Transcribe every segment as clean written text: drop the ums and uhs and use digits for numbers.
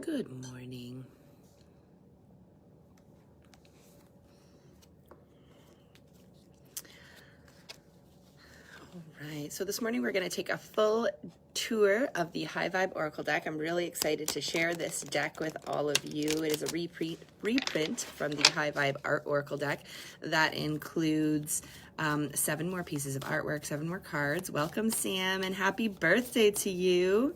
Good morning. All right, so this morning we're going to take a full tour of the High Vibe Oracle deck. I'm really excited to share this deck with all of you. It is a reprint from the High Vibe Art Oracle deck that includes 7 more pieces of artwork, 7 more cards. Welcome, Sam, and happy birthday to you.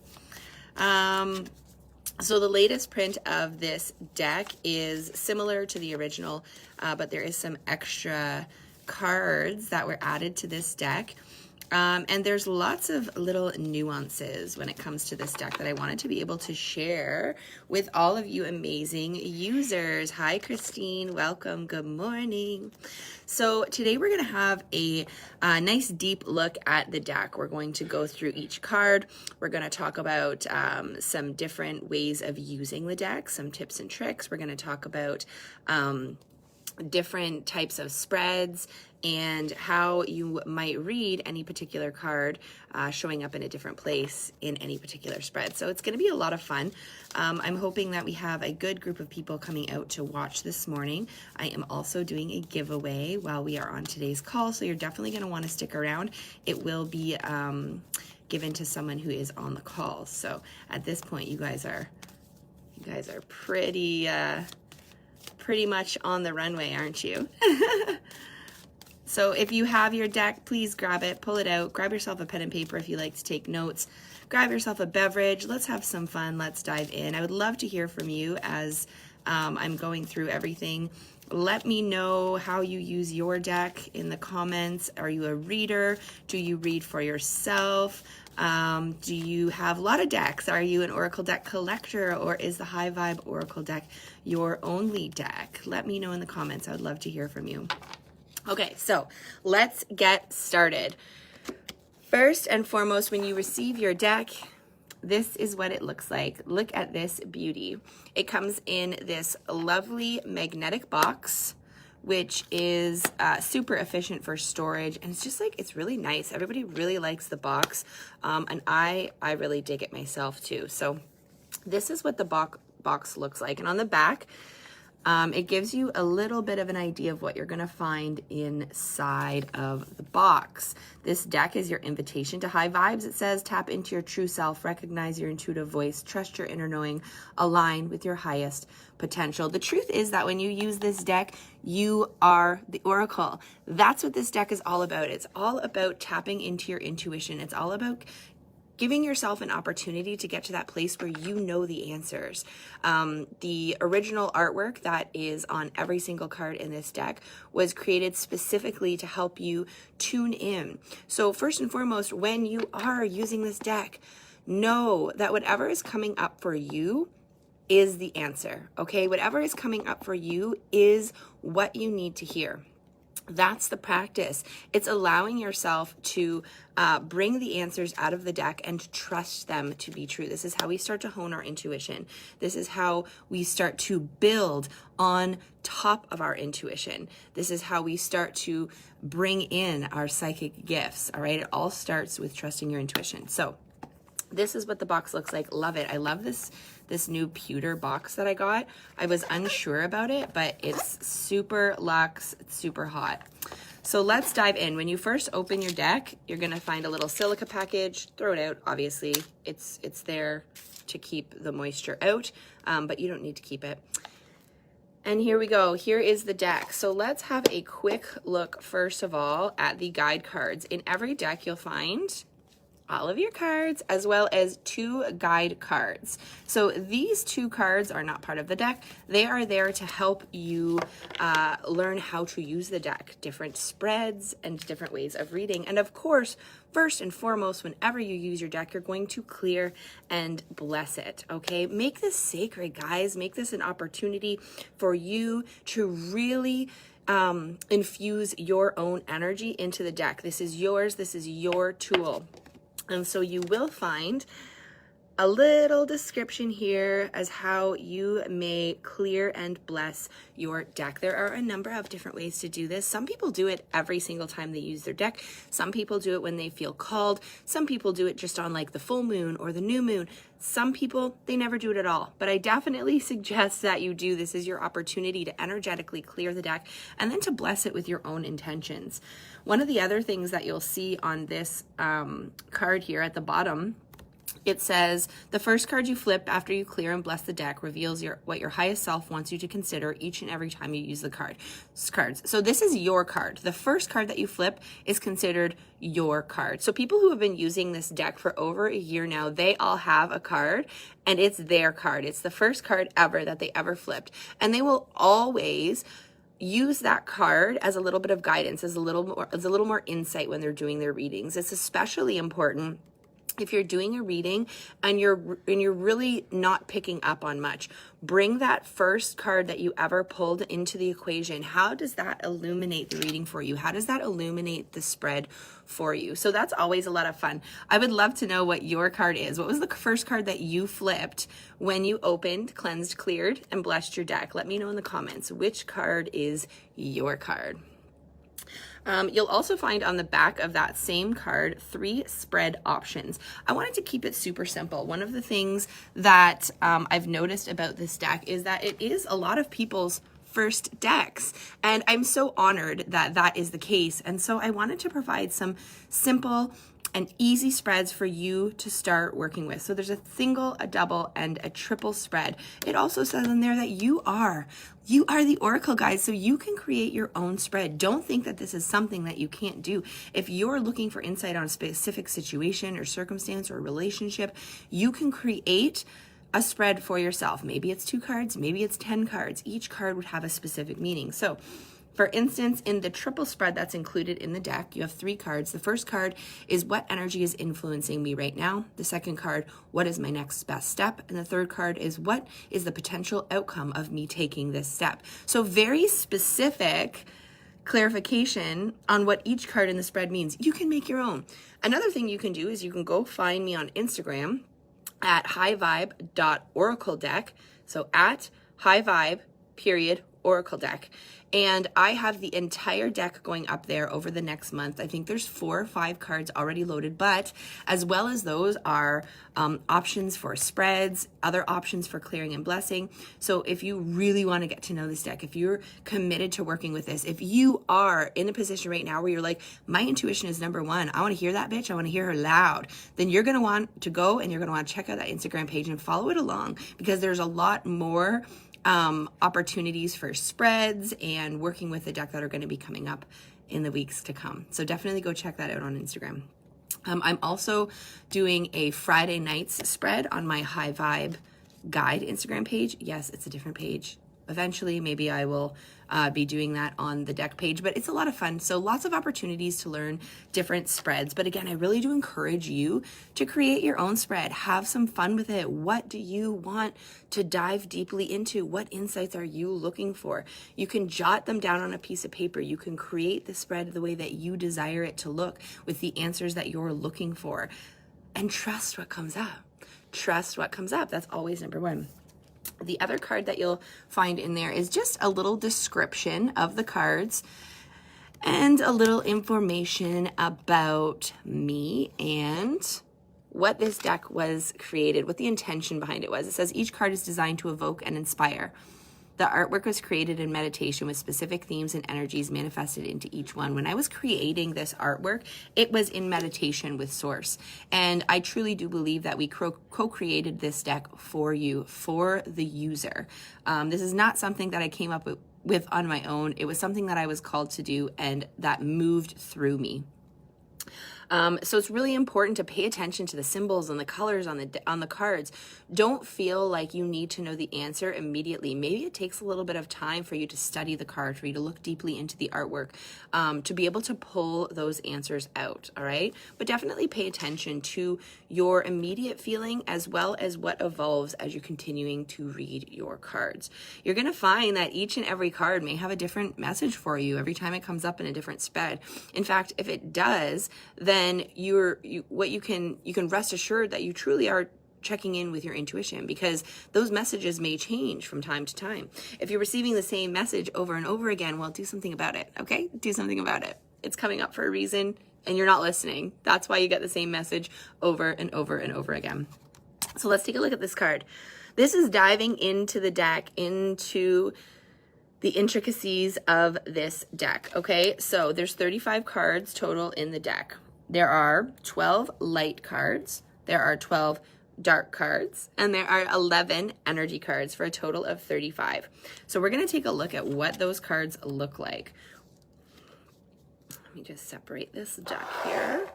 So the latest print of this deck is similar to the original, but there is some extra cards that were added to this deck. And there's lots of little nuances when it comes to this deck that I wanted to be able to share with all of you amazing users. Hi, Christine. Welcome. Good morning. So today we're going to have a nice deep look at the deck. We're going to go through each card. We're going to talk about some different ways of using the deck, some tips and tricks. We're going to talk about different types of spreads and how you might read any particular card showing up in a different place in any particular spread. So it's going to be a lot of fun. I'm hoping that we have a good group of people coming out to watch this morning. I am also doing a giveaway while we are on today's call, so you're definitely going to want to stick around. It will be given to someone who is on the call. So at this point, you guys are pretty much on the runway, aren't you? So if you have your deck, please grab it, pull it out, grab yourself a pen and paper if you like to take notes, grab yourself a beverage, let's have some fun, let's dive in. I would love to hear from you as I'm going through everything. Let me know how you use your deck in the comments. Are you a reader? Do you read for yourself? Do you have a lot of decks? Are you an Oracle deck collector, or is the High Vibe Oracle deck your only deck? Let me know in the comments. I would love to hear from you. Okay, so let's get started. First and foremost, when you receive your deck, this is what it looks like. Look at this beauty. It comes in this lovely magnetic box, which is super efficient for storage, and it's just like, it's really nice. Everybody really likes the box, and I really dig it myself too. So this is what the box looks like, and on the back, it gives you a little bit of an idea of what you're going to find inside of the box. This deck is your invitation to high vibes. It says, tap into your true self, recognize your intuitive voice, trust your inner knowing, align with your highest potential. The truth is that when you use this deck, you are the oracle. That's what this deck is all about. It's all about tapping into your intuition. It's all about giving yourself an opportunity to get to that place where you know the answers. The original artwork that is on every single card in this deck was created specifically to help you tune in. So first and foremost, when you are using this deck, know that whatever is coming up for you is the answer, okay? Whatever is coming up for you is what you need to hear. That's the practice. It's allowing yourself to bring the answers out of the deck and trust them to be true. This is how we start to hone our intuition. This is how we start to build on top of our intuition. This is how we start to bring in our psychic gifts, all right? It all starts with trusting your intuition. So this is what the box looks like. Love it. I love this new pewter box that I got. I was unsure about it, but it's super luxe. It's super hot. So let's dive in. When you first open your deck, you're going to find a little silica package. Throw it out, obviously. It's there to keep the moisture out, but you don't need to keep it. And here we go. Here is the deck. So let's have a quick look, first of all, at the guide cards. In every deck, you'll find all of your cards, as well as 2 guide cards. So these 2 cards are not part of the deck. They are there to help you learn how to use the deck, different spreads and different ways of reading. And of course, first and foremost, whenever you use your deck, you're going to clear and bless it, okay? Make this sacred, guys. Make this an opportunity for you to really infuse your own energy into the deck. This is yours. This is your tool. And so you will find a little description here as how you may clear and bless your deck. There are a number of different ways to do this. Some people do it every single time they use their deck. Some people do it when they feel called. Some people do it just on like the full moon or the new moon. Some people, they never do it at all. But I definitely suggest that you do. This is your opportunity to energetically clear the deck and then to bless it with your own intentions. One of the other things that you'll see on this card here at the bottom, it says, the first card you flip after you clear and bless the deck reveals what your highest self wants you to consider each and every time you use the cards. So this is your card. The first card that you flip is considered your card. So people who have been using this deck for over a year now, they all have a card and it's their card. It's the first card ever that they ever flipped. And they will always use that card as a little bit of guidance, as a little more insight when they're doing their readings. It's especially important if you're doing a reading and you're really not picking up on much. Bring that first card that you ever pulled into the equation. How does that illuminate the reading for you? How does that illuminate the spread for you? So that's always a lot of fun. I would love to know what your card is. What was the first card that you flipped when you opened, cleansed, cleared, and blessed your deck? Let me know in the comments which card is your card. You'll also find on the back of that same card 3 spread options. I wanted to keep it super simple. One of the things that I've noticed about this deck is that it is a lot of people's first decks, and I'm so honored that that is the case. And so I wanted to provide some simple and easy spreads for you to start working with. So there's a single, a double, and a triple spread. It also says in there that you are the oracle, guys, so you can create your own spread. Don't think that this is something that you can't do. If you're looking for insight on a specific situation or circumstance or relationship, you can create a spread for yourself. Maybe it's 2 cards, maybe it's 10 cards. Each card would have a specific meaning. So for instance, in the triple spread that's included in the deck, you have 3 cards. The first card is what energy is influencing me right now. The second card, what is my next best step? And the third card is what is the potential outcome of me taking this step? So very specific clarification on what each card in the spread means. You can make your own. Another thing you can do is you can go find me on Instagram at highvibe.oracledeck. So at highvibe.oracle deck. And I have the entire deck going up there over the next month. I think there's 4 or 5 cards already loaded, but as well as those are options for spreads, other options for clearing and blessing. So if you really want to get to know this deck, if you're committed to working with this, if you are in a position right now where you're like, my intuition is number 1, I want to hear that bitch, I want to hear her loud, then you're going to want to go and you're going to want to check out that Instagram page and follow it along, because there's a lot more opportunities for spreads and working with the deck that are going to be coming up in the weeks to come. So definitely go check that out on Instagram. I'm also doing a Friday nights spread on my High Vibe Guide Instagram page. Yes, it's a different page. Eventually, maybe I will be doing that on the deck page, but it's a lot of fun. So lots of opportunities to learn different spreads. But again, I really do encourage you to create your own spread. Have some fun with it. What do you want to dive deeply into? What insights are you looking for? You can jot them down on a piece of paper. You can create the spread the way that you desire it to look with the answers that you're looking for. And trust what comes up. Trust what comes up. That's always number 1. The other card that you'll find in there is just a little description of the cards and a little information about me and what this deck was created, what the intention behind it was. It says each card is designed to evoke and inspire. The artwork was created in meditation with specific themes and energies manifested into each one. When I was creating this artwork, it was in meditation with Source. And I truly do believe that we co-created this deck for you, for the user. This is not something that I came up with on my own. It was something that I was called to do and that moved through me. So it's really important to pay attention to the symbols and the colors on the cards. Don't feel like you need to know the answer immediately. Maybe it takes a little bit of time for you to study the card, for you to look deeply into the artwork, to be able to pull those answers out, all right? But definitely pay attention to your immediate feeling as well as what evolves as you're continuing to read your cards. You're going to find that each and every card may have a different message for you every time it comes up in a different spread. In fact, if it does, then you can rest assured that you truly are checking in with your intuition, because those messages may change from time to time. If you're receiving the same message over and over again, well, do something about it, okay? Do something about it. It's coming up for a reason, and you're not listening. That's why you get the same message over and over and over again. So let's take a look at this card. This is diving into the deck, into the intricacies of this deck, okay? So there's 35 cards total in the deck. There are 12 light cards, there are 12 dark cards, and there are 11 energy cards for a total of 35. So we're gonna take a look at what those cards look like. Let me just separate this deck here.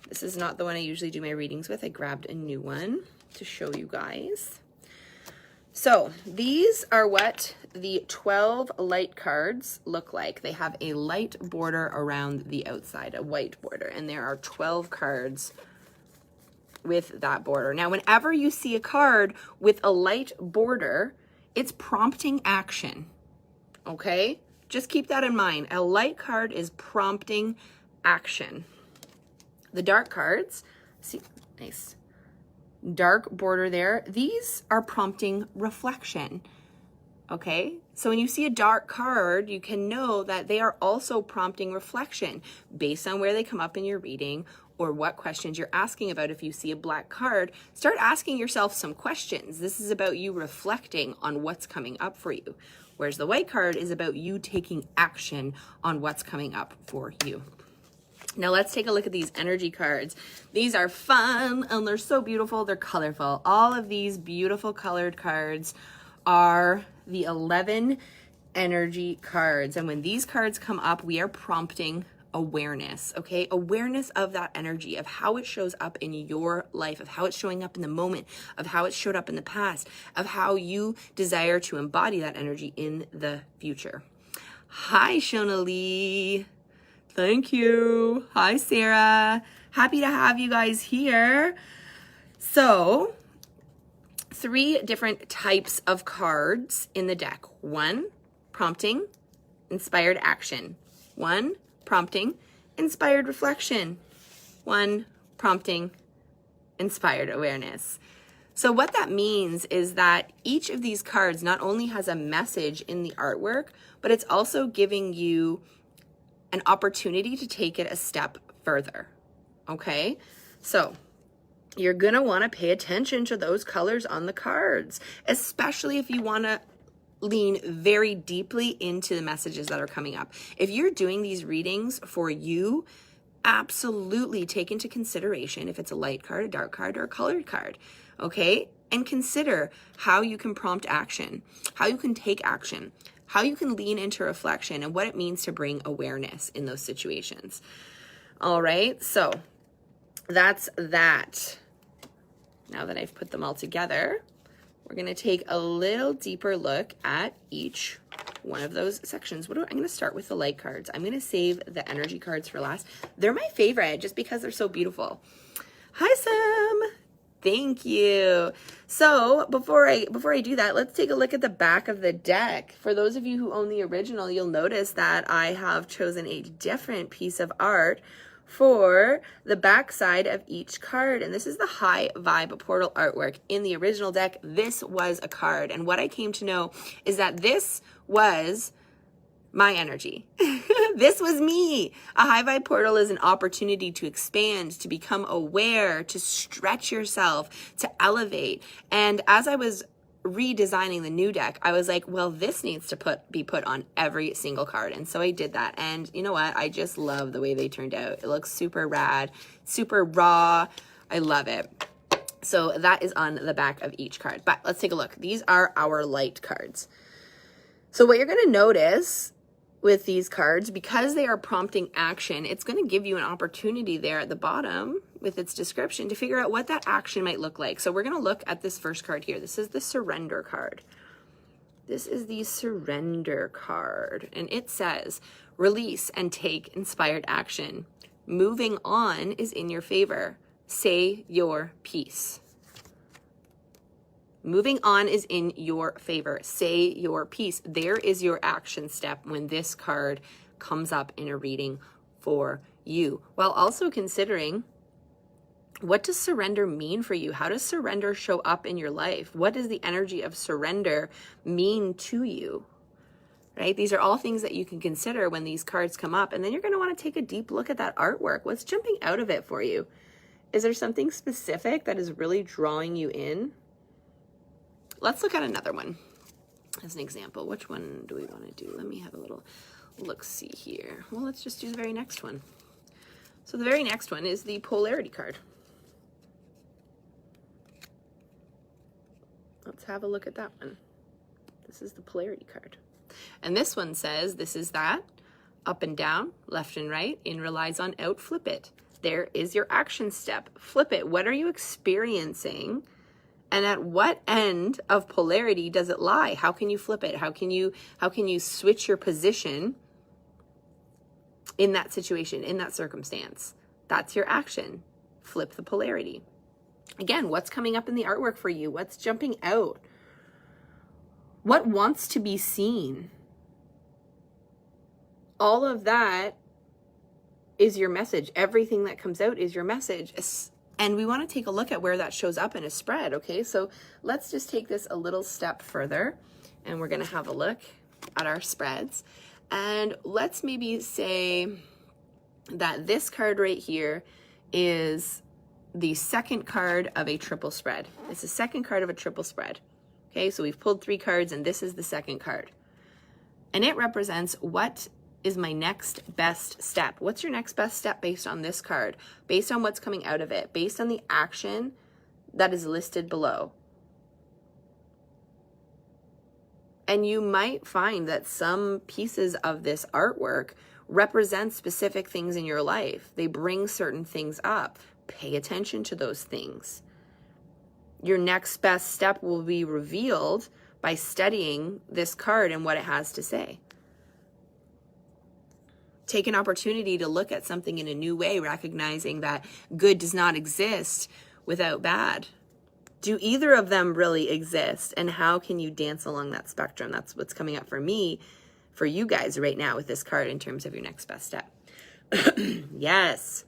This is not the one I usually do my readings with. I grabbed a new one to show you guys. So these are what the 12 light cards look like. They have a light border around the outside, a white border, and there are 12 cards with that border. Now, whenever you see a card with a light border, it's prompting action, okay? Just keep that in mind. A light card is prompting action. The dark cards, see, nice. Dark border there, these are prompting reflection, okay? So when you see a dark card, you can know that they are also prompting reflection based on where they come up in your reading or what questions you're asking about. If you see a black card, start asking yourself some questions. This is about you reflecting on what's coming up for you, whereas the white card is about you taking action on what's coming up for you. Now let's take a look at these energy cards. These are fun and they're so beautiful. They're colorful. All of these beautiful colored cards are the 11 energy cards. And when these cards come up, we are prompting awareness, okay? Awareness of that energy, of how it shows up in your life, of how it's showing up in the moment, of how it showed up in the past, of how you desire to embody that energy in the future. Hi, Shona Lee. Thank you. Hi, Sarah. Happy to have you guys here. So, 3 different types of cards in the deck. 1, prompting, inspired action. 1, prompting, inspired reflection. 1, prompting, inspired awareness. So what that means is that each of these cards not only has a message in the artwork, but it's also giving you an opportunity to take it a step further, okay? So you're gonna wanna pay attention to those colors on the cards, especially if you wanna lean very deeply into the messages that are coming up. If you're doing these readings for you, absolutely take into consideration if it's a light card, a dark card, or a colored card, okay? And consider how you can prompt action, how you can take action, how you can lean into reflection, and what it means to bring awareness in those situations. All right, so that's that. Now that I've put them all together, we're gonna take a little deeper look at each one of those sections. I'm gonna start with the light cards. I'm gonna save the energy cards for last. They're my favorite just because they're so beautiful. Hi, Sam. Thank you. So before I do that, let's take a look at the back of the deck. For those of you who own the original, you'll notice that I have chosen a different piece of art for the back side of each card. And this is the High Vibe Portal artwork. In the original deck, this was a card. And what I came to know is that this was my energy. This was me. A High Vibe Portal is an opportunity to expand, to become aware, to stretch yourself, to elevate. And as I was redesigning the new deck, I was like, well, this needs to be put on every single card. And so I did that. And you know what? I just love the way they turned out. It looks super rad, super raw. I love it. So that is on the back of each card. But let's take a look. These are our light cards. So what you're going to notice with these cards, because they are prompting action, it's going to give you an opportunity there at the bottom with its description to figure out what that action might look like. So we're going to look at this first card here. This is the surrender card. This is the surrender card, and it says, release and take inspired action. Moving on is in your favor. Say your piece. Moving on is in your favor. Say your piece. There is your action step when this card comes up in a reading for you, while also considering What does surrender mean for you? How does surrender show up in your life? What does the energy of surrender mean to you? Right? These are all things that you can consider when these cards come up. And then you're going to want to take a deep look at that artwork. What's jumping out of it for you? Is there something specific that is really drawing you in? Let's look at another one as an example. Which one do we want to do? Let me have a little look-see here. Well, let's just do the very next one. So the very next one is the polarity card. Let's have a look at that one. This is the polarity card. And this one says, this is that, up and down, left and right, in relies on out, flip it. There is your action step. Flip it. What are you experiencing? And at what end of polarity does it lie? How can you flip it? How can you switch your position in that situation, in that circumstance? That's your action. Flip the polarity. Again, what's coming up in the artwork for you? What's jumping out? What wants to be seen? All of that is your message. Everything that comes out is your message. And we want to take a look at where that shows up in a spread, okay? So let's just take this a little step further, and we're going to have a look at our spreads. And let's maybe say that this card right here is the second card of a triple spread. It's the second card of a triple spread. Okay, so we've pulled 3 cards, and this is the second card. And it represents what is my next best step. What's your next best step based on this card? Based on what's coming out of it? Based on the action that is listed below? And you might find that some pieces of this artwork represent specific things in your life. They bring certain things up. Pay attention to those things. Your next best step will be revealed by studying this card and what it has to say. Take an opportunity to look at something in a new way, recognizing that good does not exist without bad. Do either of them really exist? And how can you dance along that spectrum? That's what's coming up for me, for you guys right now with this card in terms of your next best step. Yes.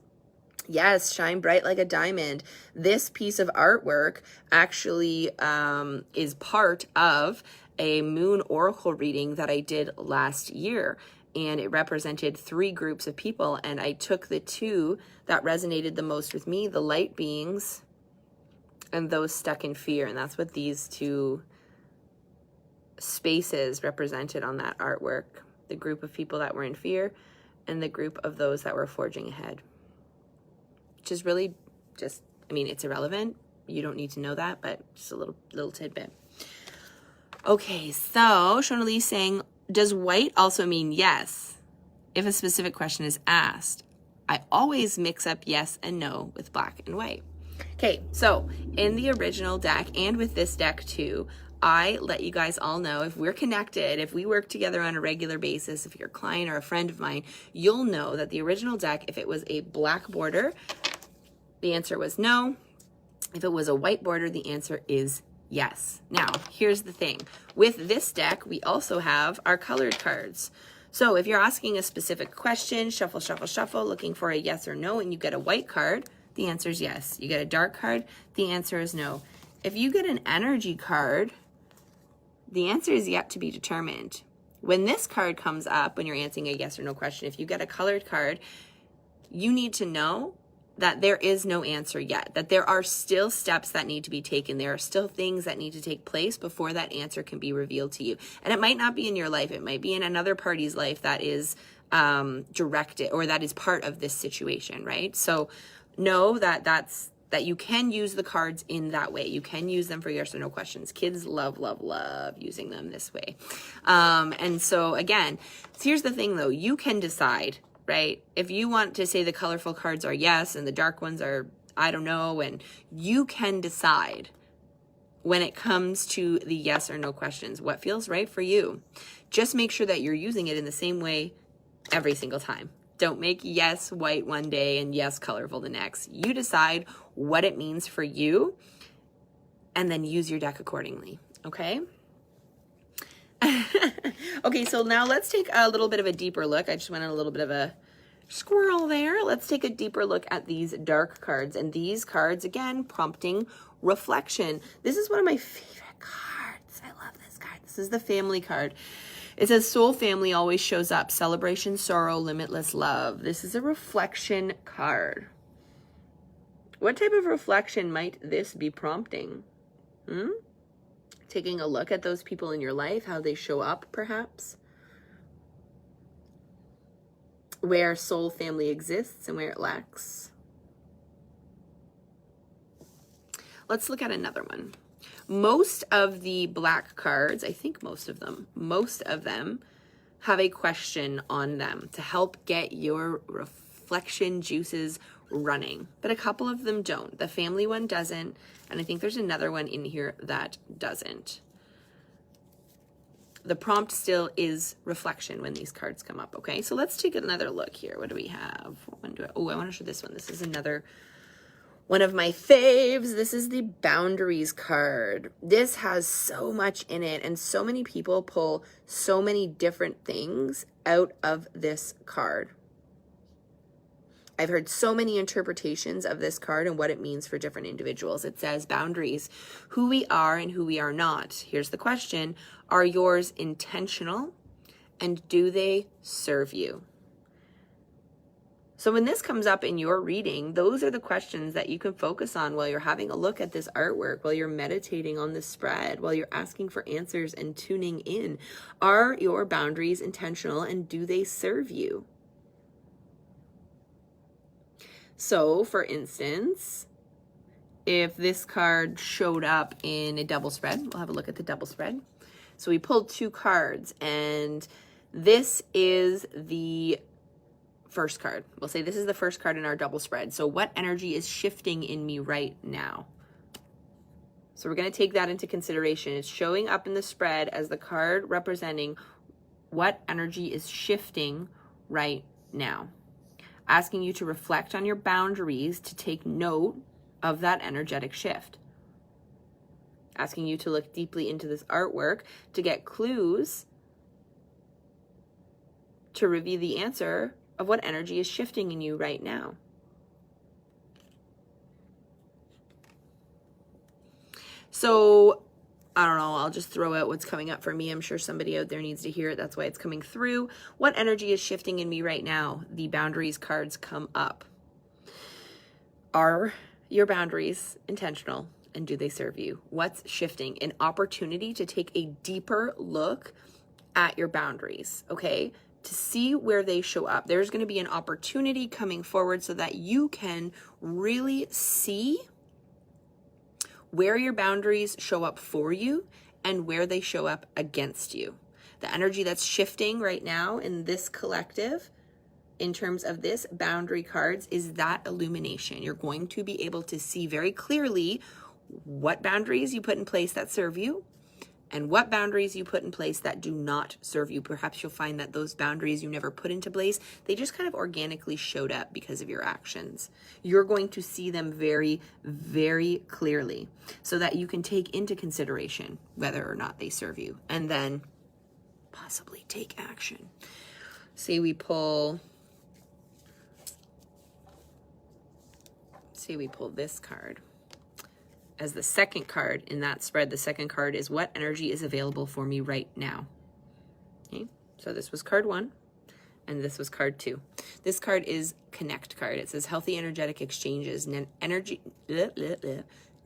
Yes, shine bright like a diamond. This piece of artwork actually is part of a moon oracle reading that I did last year. And it represented 3 groups of people. And I took the 2 that resonated the most with me, the light beings and those stuck in fear. And that's what these 2 spaces represented on that artwork. The group of people that were in fear and the group of those that were forging ahead. Which is really just, I mean, it's irrelevant. You don't need to know that, but just a little tidbit. Okay, so Shonali saying, does white also mean yes? If a specific question is asked, I always mix up yes and no with black and white. Okay, so in the original deck and with this deck too, I let you guys all know, if we're connected, if we work together on a regular basis, if you're a client or a friend of mine, you'll know that the original deck, if it was a black border, the answer was no. If it was a white border, the answer is yes. Now, here's the thing. With this deck, we also have our colored cards. So if you're asking a specific question, shuffle, shuffle, shuffle, looking for a yes or no, and you get a white card, the answer is yes. You get a dark card, the answer is no. If you get an energy card, the answer is yet to be determined. When this card comes up, when you're answering a yes or no question, if you get a colored card, you need to know that there is no answer yet, that there are still steps that need to be taken. There are still things that need to take place before that answer can be revealed to you. And it might not be in your life. It might be in another party's life that is directed, or that is part of this situation, right? So know that that you can use the cards in that way. You can use them for yes or no questions. Kids love, love, love using them this way. And so again, here's the thing though, you can decide, right? If you want to say the colorful cards are yes and the dark ones are I don't know, and you can decide when it comes to the yes or no questions, what feels right for you. Just make sure that you're using it in the same way every single time. Don't make yes white one day and yes colorful the next. You decide what it means for you and then use your deck accordingly, okay? Okay, so now let's take a little bit of a deeper look. I just went on a little bit of a Squirrel there. Let's take a deeper look at these dark cards. And these cards, again, prompting reflection. This is one of my favorite cards. I love this card. This is the family card. It says soul family always shows up. Celebration, sorrow, limitless love. This is a reflection card. What type of reflection might this be prompting? Taking a look at those people in your life, how they show up, perhaps. Where soul family exists and where it lacks. Let's look at another one. Most of the black cards, I think most of them have a question on them to help get your reflection juices running, but a couple of them don't. The family one doesn't, and I think there's another one in here that doesn't. The prompt still is reflection when these cards come up, okay? So let's take another look here. What do we have? I want to show this one. This is another one of my faves. This is the boundaries card. This has so much in it, and so many people pull so many different things out of this card. I've heard so many interpretations of this card and what it means for different individuals. It says boundaries, who we are and who we are not. Here's the question. Are yours intentional, and do they serve you? So when this comes up in your reading, those are the questions that you can focus on while you're having a look at this artwork, while you're meditating on this spread, while you're asking for answers and tuning in. Are your boundaries intentional, and do they serve you? So, for instance, if this card showed up in a double spread, we'll have a look at the double spread. So we pulled two cards, and this is the first card. We'll say this is the first card in our double spread. So what energy is shifting in me right now? So we're going to take that into consideration. It's showing up in the spread as the card representing what energy is shifting right now. Asking you to reflect on your boundaries, to take note of that energetic shift. Asking you to look deeply into this artwork to get clues to reveal the answer of what energy is shifting in you right now. So, I don't know, I'll just throw out what's coming up for me. I'm sure somebody out there needs to hear it. That's why it's coming through. What energy is shifting in me right now? The boundaries cards come up. Are your boundaries intentional, and do they serve you? What's shifting? An opportunity to take a deeper look at your boundaries, okay? To see where they show up. There's going to be an opportunity coming forward so that you can really see where your boundaries show up for you and where they show up against you. The energy that's shifting right now in this collective, in terms of this boundary cards, is that illumination. You're going to be able to see very clearly what boundaries you put in place that serve you and what boundaries you put in place that do not serve you. Perhaps you'll find that those boundaries you never put into place, they just kind of organically showed up because of your actions. You're going to see them very, very clearly so that you can take into consideration whether or not they serve you, and then possibly take action. Say we pull this card. As the second card in that spread, the second card is what energy is available for me right now. Okay, so this was card 1, and this was card 2. This card is connect card. It says healthy energetic exchanges.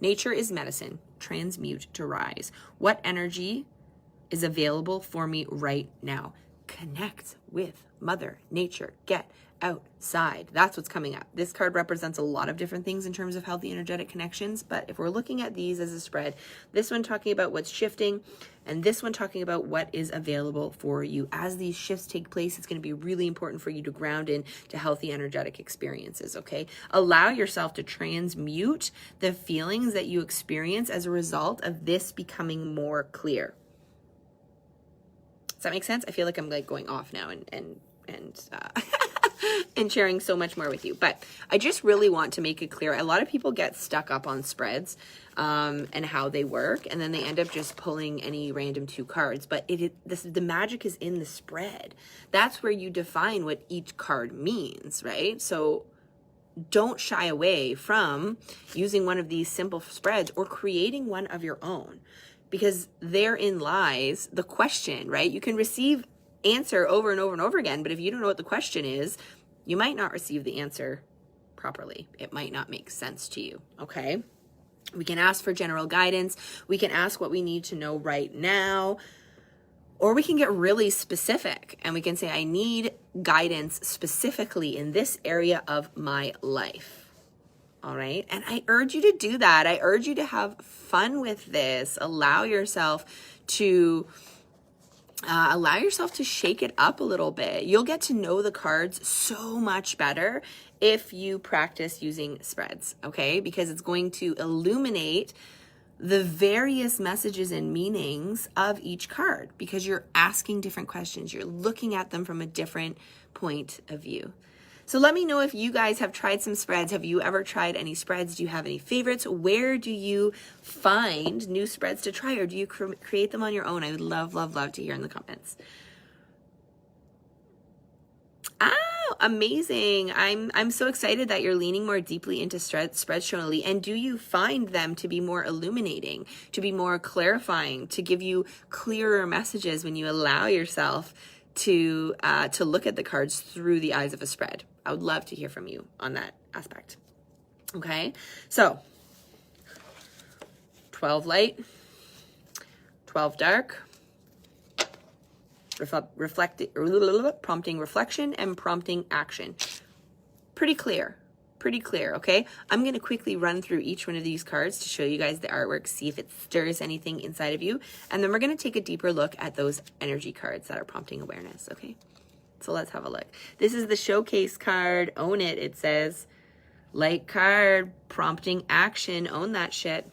Nature is medicine. Transmute to rise. What energy is available for me right now? Connect with Mother Nature. Get outside. That's what's coming up. This card represents a lot of different things in terms of healthy energetic connections, but if we're looking at these as a spread, this one talking about what's shifting, and this one talking about what is available for you. As these shifts take place, it's going to be really important for you to ground in to healthy energetic experiences, okay? Allow yourself to transmute the feelings that you experience as a result of this becoming more clear. Does that make sense? I feel like I'm like going off now and and sharing so much more with you. But I just really want to make it clear. A lot of people get stuck up on spreads and how they work, and then they end up just pulling any random 2 cards. But the magic is in the spread. That's where you define what each card means, right? So don't shy away from using one of these simple spreads or creating one of your own, because therein lies the question, right? You can receive answer over and over and over again, but if you don't know what the question is, you might not receive the answer properly. It might not make sense to you, okay? We can ask for general guidance. We can ask what we need to know right now, or we can get really specific and we can say, I need guidance specifically in this area of my life. All right. And I urge you to do that. I urge you to have fun with this. Allow yourself to shake it up a little bit. You'll get to know the cards so much better if you practice using spreads, okay? Because it's going to illuminate the various messages and meanings of each card, because you're asking different questions. You're looking at them from a different point of view. So let me know if you guys have tried some spreads. Have you ever tried any spreads? Do you have any favorites? Where do you find new spreads to try, or do you create them on your own? I would love, love, love to hear in the comments. Oh, amazing. I'm so excited that you're leaning more deeply into spreads, Shonali. And do you find them to be more illuminating, to be more clarifying, to give you clearer messages when you allow yourself to look at the cards through the eyes of a spread? I would love to hear from you on that aspect. Okay, so 12 light, 12 dark, prompting reflection and prompting action. Pretty clear, okay? I'm going to quickly run through each one of these cards to show you guys the artwork, see if it stirs anything inside of you, and then we're going to take a deeper look at those energy cards that are prompting awareness, okay? So let's have a look. This is the showcase card. Own it, it says. Light card, prompting action. Own that shit.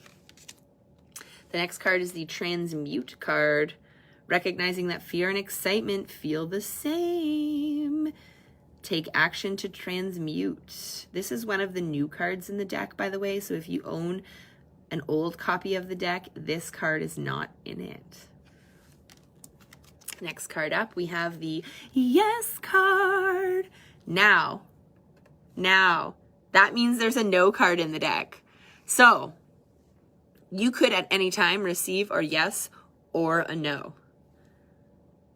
The next card is the transmute card. Recognizing that fear and excitement feel the same. Take action to transmute. This is one of the new cards in the deck, by the way. So if you own an old copy of the deck, this card is not in it. Next card up, we have the yes card. Now, that means there's a no card in the deck. So you could at any time receive a yes or a no.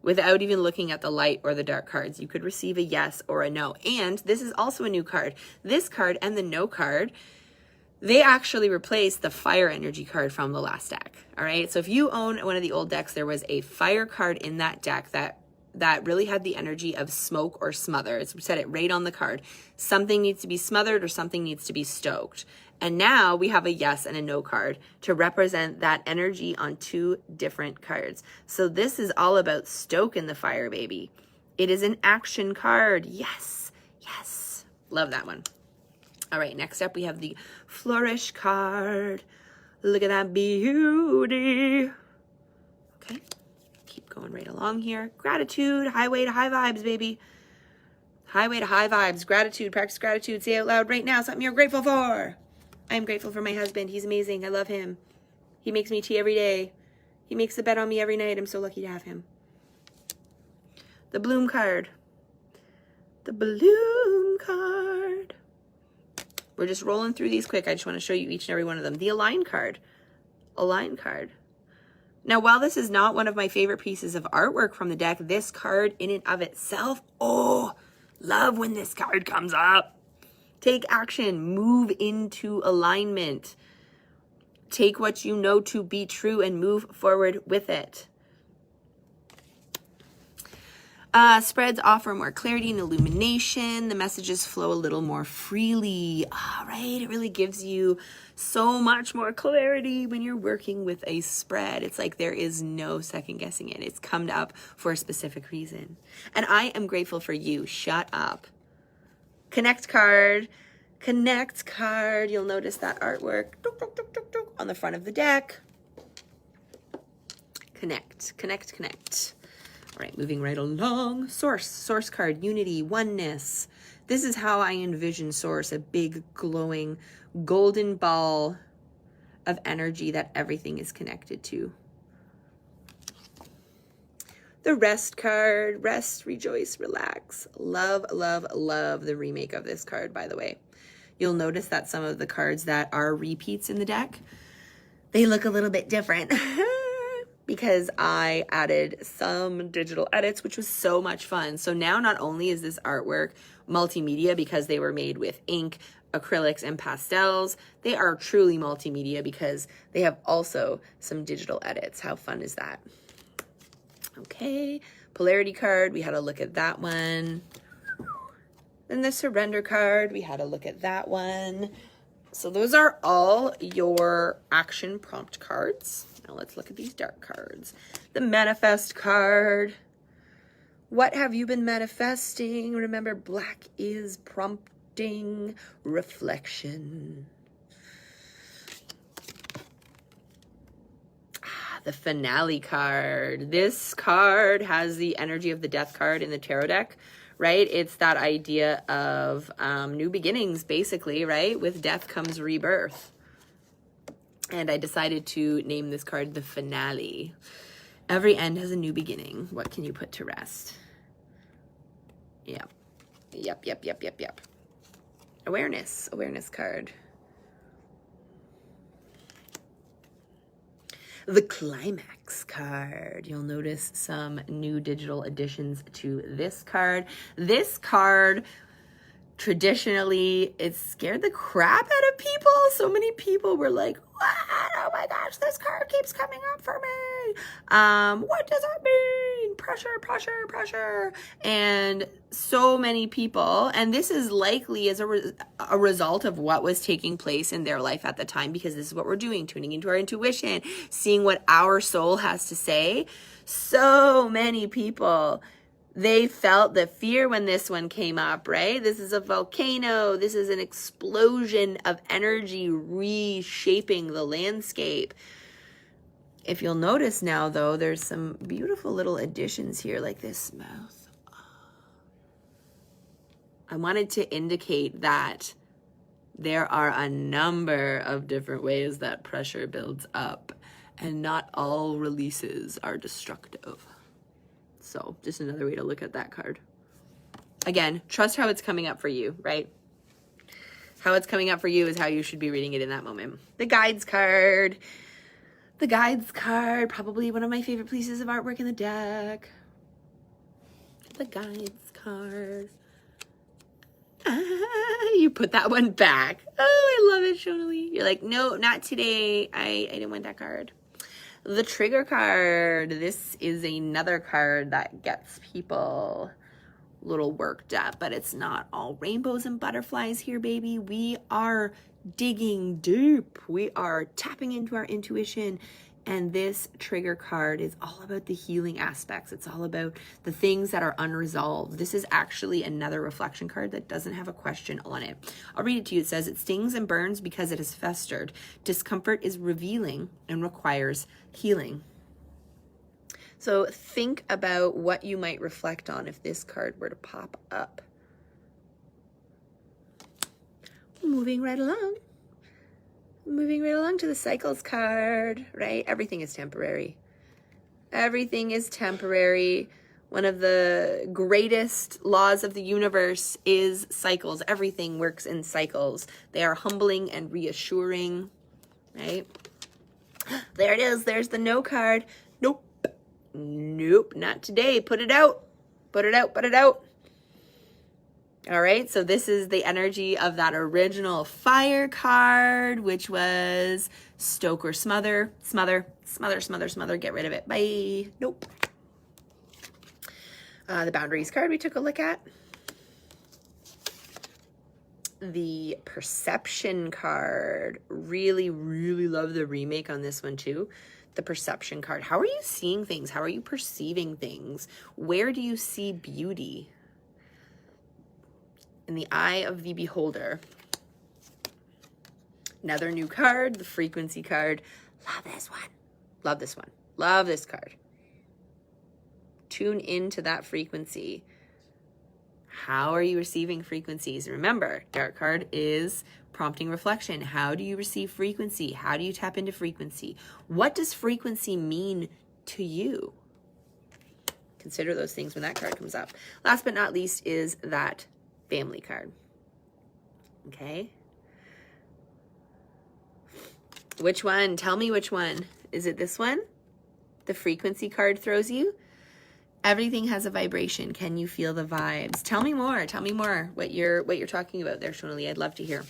Without even looking at the light or the dark cards, you could receive a yes or a no. And this is also a new card. This card and the no card, they actually replaced the fire energy card from the last deck. All right. So if you own one of the old decks, there was a fire card in that deck that really had the energy of smoke or smother. It said it right on the card. Something needs to be smothered or something needs to be stoked. And now we have a yes and a no card to represent that energy on 2 different cards. So this is all about stoking the fire, baby. It is an action card. Yes, yes. Love that one. All right, next up we have the flourish card. Look at that beauty. Okay, keep going right along here. Gratitude, highway to high vibes, baby. Highway to high vibes, gratitude, practice gratitude. Say out loud right now something you're grateful for. I'm grateful for my husband. He's amazing. I love him. He makes me tea every day. He makes the bed on me every night. I'm so lucky to have him. The bloom card. The bloom card. We're just rolling through these quick. I just want to show you each and every one of them. The align card. Align card. Now, while this is not one of my favorite pieces of artwork from the deck, this card in and of itself, oh, love when this card comes up. Take action, move into alignment. Take what you know to be true and move forward with it. Spreads offer more clarity and illumination. The messages flow a little more freely. All right, it really gives you so much more clarity when you're working with a spread. It's like there is no second guessing it. It's come up for a specific reason. And I am grateful for you. Shut up. Connect card. Connect card. You'll notice that artwork on the front of the deck. Connect, connect, connect. All right, moving right along. Source card, unity, oneness. This is how I envision Source, a big glowing golden ball of energy that everything is connected to. The Rest card, rest, rejoice, relax. Love, love, love the remake of this card, by the way. You'll notice that some of the cards that are repeats in the deck, they look a little bit different because I added some digital edits, which was so much fun. So now not only is this artwork multimedia because they were made with ink, acrylics, and pastels, they are truly multimedia because they have also some digital edits. How fun is that? Okay, polarity card, we had a look at that one. Then the surrender card, we had a look at that one. So those are all your action prompt cards. Now let's look at these dark cards. The manifest card. What have you been manifesting? Remember, black is prompting reflection. The finale card. This card has the energy of the death card in the tarot deck, right? It's that idea of new beginnings, basically, right? With death comes rebirth. And I decided to name this card the finale. Every end has a new beginning. What can you put to rest? Yep. Awareness card. The climax card. You'll notice some new digital additions to this card. This card, traditionally, it scared the crap out of people. So many people were like, what? Oh my gosh, this card keeps coming up for me. What does it mean? Pressure. And so many people, and this is likely as a result of what was taking place in their life at the time, because this is what we're doing, tuning into our intuition, seeing what our soul has to say. So many people, they felt the fear when this one came up, right? This is a volcano. This is an explosion of energy reshaping the landscape. If you'll notice now, though, there's some beautiful little additions here, like this mouth. I wanted to indicate that there are a number of different ways that pressure builds up, and not all releases are destructive. So just another way to look at that card. Again, trust how it's coming up for you, right? How it's coming up for you is how you should be reading it in that moment. The guides card. The guides card, probably one of my favorite pieces of artwork in the deck. The guides card. You put that one back. Oh, I love it, Shonali. You're like, no, not today. I didn't want that card. The trigger card. This is another card that gets people a little worked up, but it's not all rainbows and butterflies here, baby. We are digging deep. We are tapping into our intuition. And this trigger card is all about the healing aspects. It's all about the things that are unresolved. This is actually another reflection card that doesn't have a question on it. I'll read it to you. It says, it stings and burns because it has festered. Discomfort is revealing and requires healing. So think about what you might reflect on if this card were to pop up. Moving right along. Moving right along to the cycles card, right? Everything is temporary. Everything is temporary. One of the greatest laws of the universe is cycles. Everything works in cycles. They are humbling and reassuring, right? There it is. There's the no card. Nope. Nope, not today. Put it out. Put it out. Put it out. All right, so this is the energy of that original fire card, which was stoke or smother, get rid of it. Bye. Nope. The boundaries card we took a look at. The perception card. Really, really love the remake on this one too. The perception card. How are you seeing things? How are you perceiving things? Where do you see beauty? In the eye of the beholder. Another new card, the frequency card. Love this one. Love this one. Love this card. tune into that frequency. How are you receiving frequencies? Remember, Dark card is prompting reflection. How do you receive frequency? How do you tap into frequency? What does frequency mean to you? Consider those things when that card comes up. Last but not least is that family card. Okay. Which one? Tell me which one. Is it this one? The frequency card throws you. Everything has a vibration. Can you feel the vibes? Tell me more. Tell me more what you're talking about there, Shonali. I'd love to hear.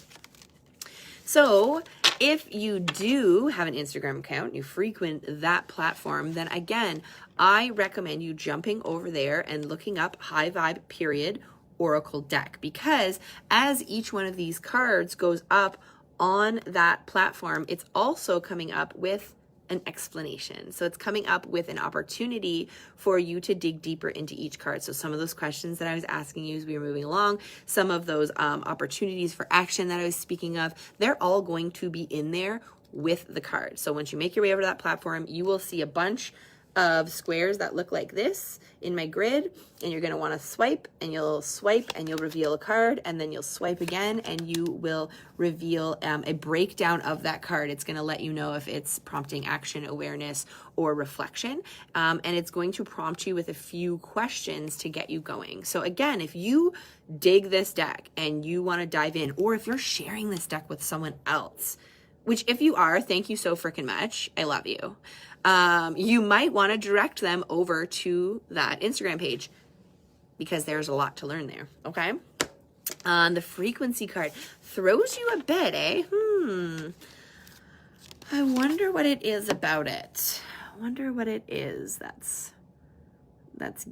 So if you do have an Instagram account, you frequent that platform, then again, I recommend you jumping over there and looking up High Vibe Period Oracle deck, because as each one of these cards goes up on that platform, it's also coming up with an explanation. So it's coming up with an opportunity for you to dig deeper into each card. So some of those questions that I was asking you as we were moving along, some of those opportunities for action that I was speaking of, they're all going to be in there with the card. So once you make your way over to that platform, you will see a bunch of squares that look like this in my grid, and you're going to want to swipe, and you'll reveal a card, and then you'll swipe again and you will reveal a breakdown of that card. It's going to let you know if it's prompting action, awareness, or reflection, and it's going to prompt you with a few questions to get you going. So again, if you dig this deck and you want to dive in, or if you're sharing this deck with someone else, which if you are, thank you so freaking much. I love you. You might want to direct them over to that Instagram page because there's a lot to learn there. Okay. The frequency card throws you a bit, eh? I wonder what it is about it. I wonder what it is that's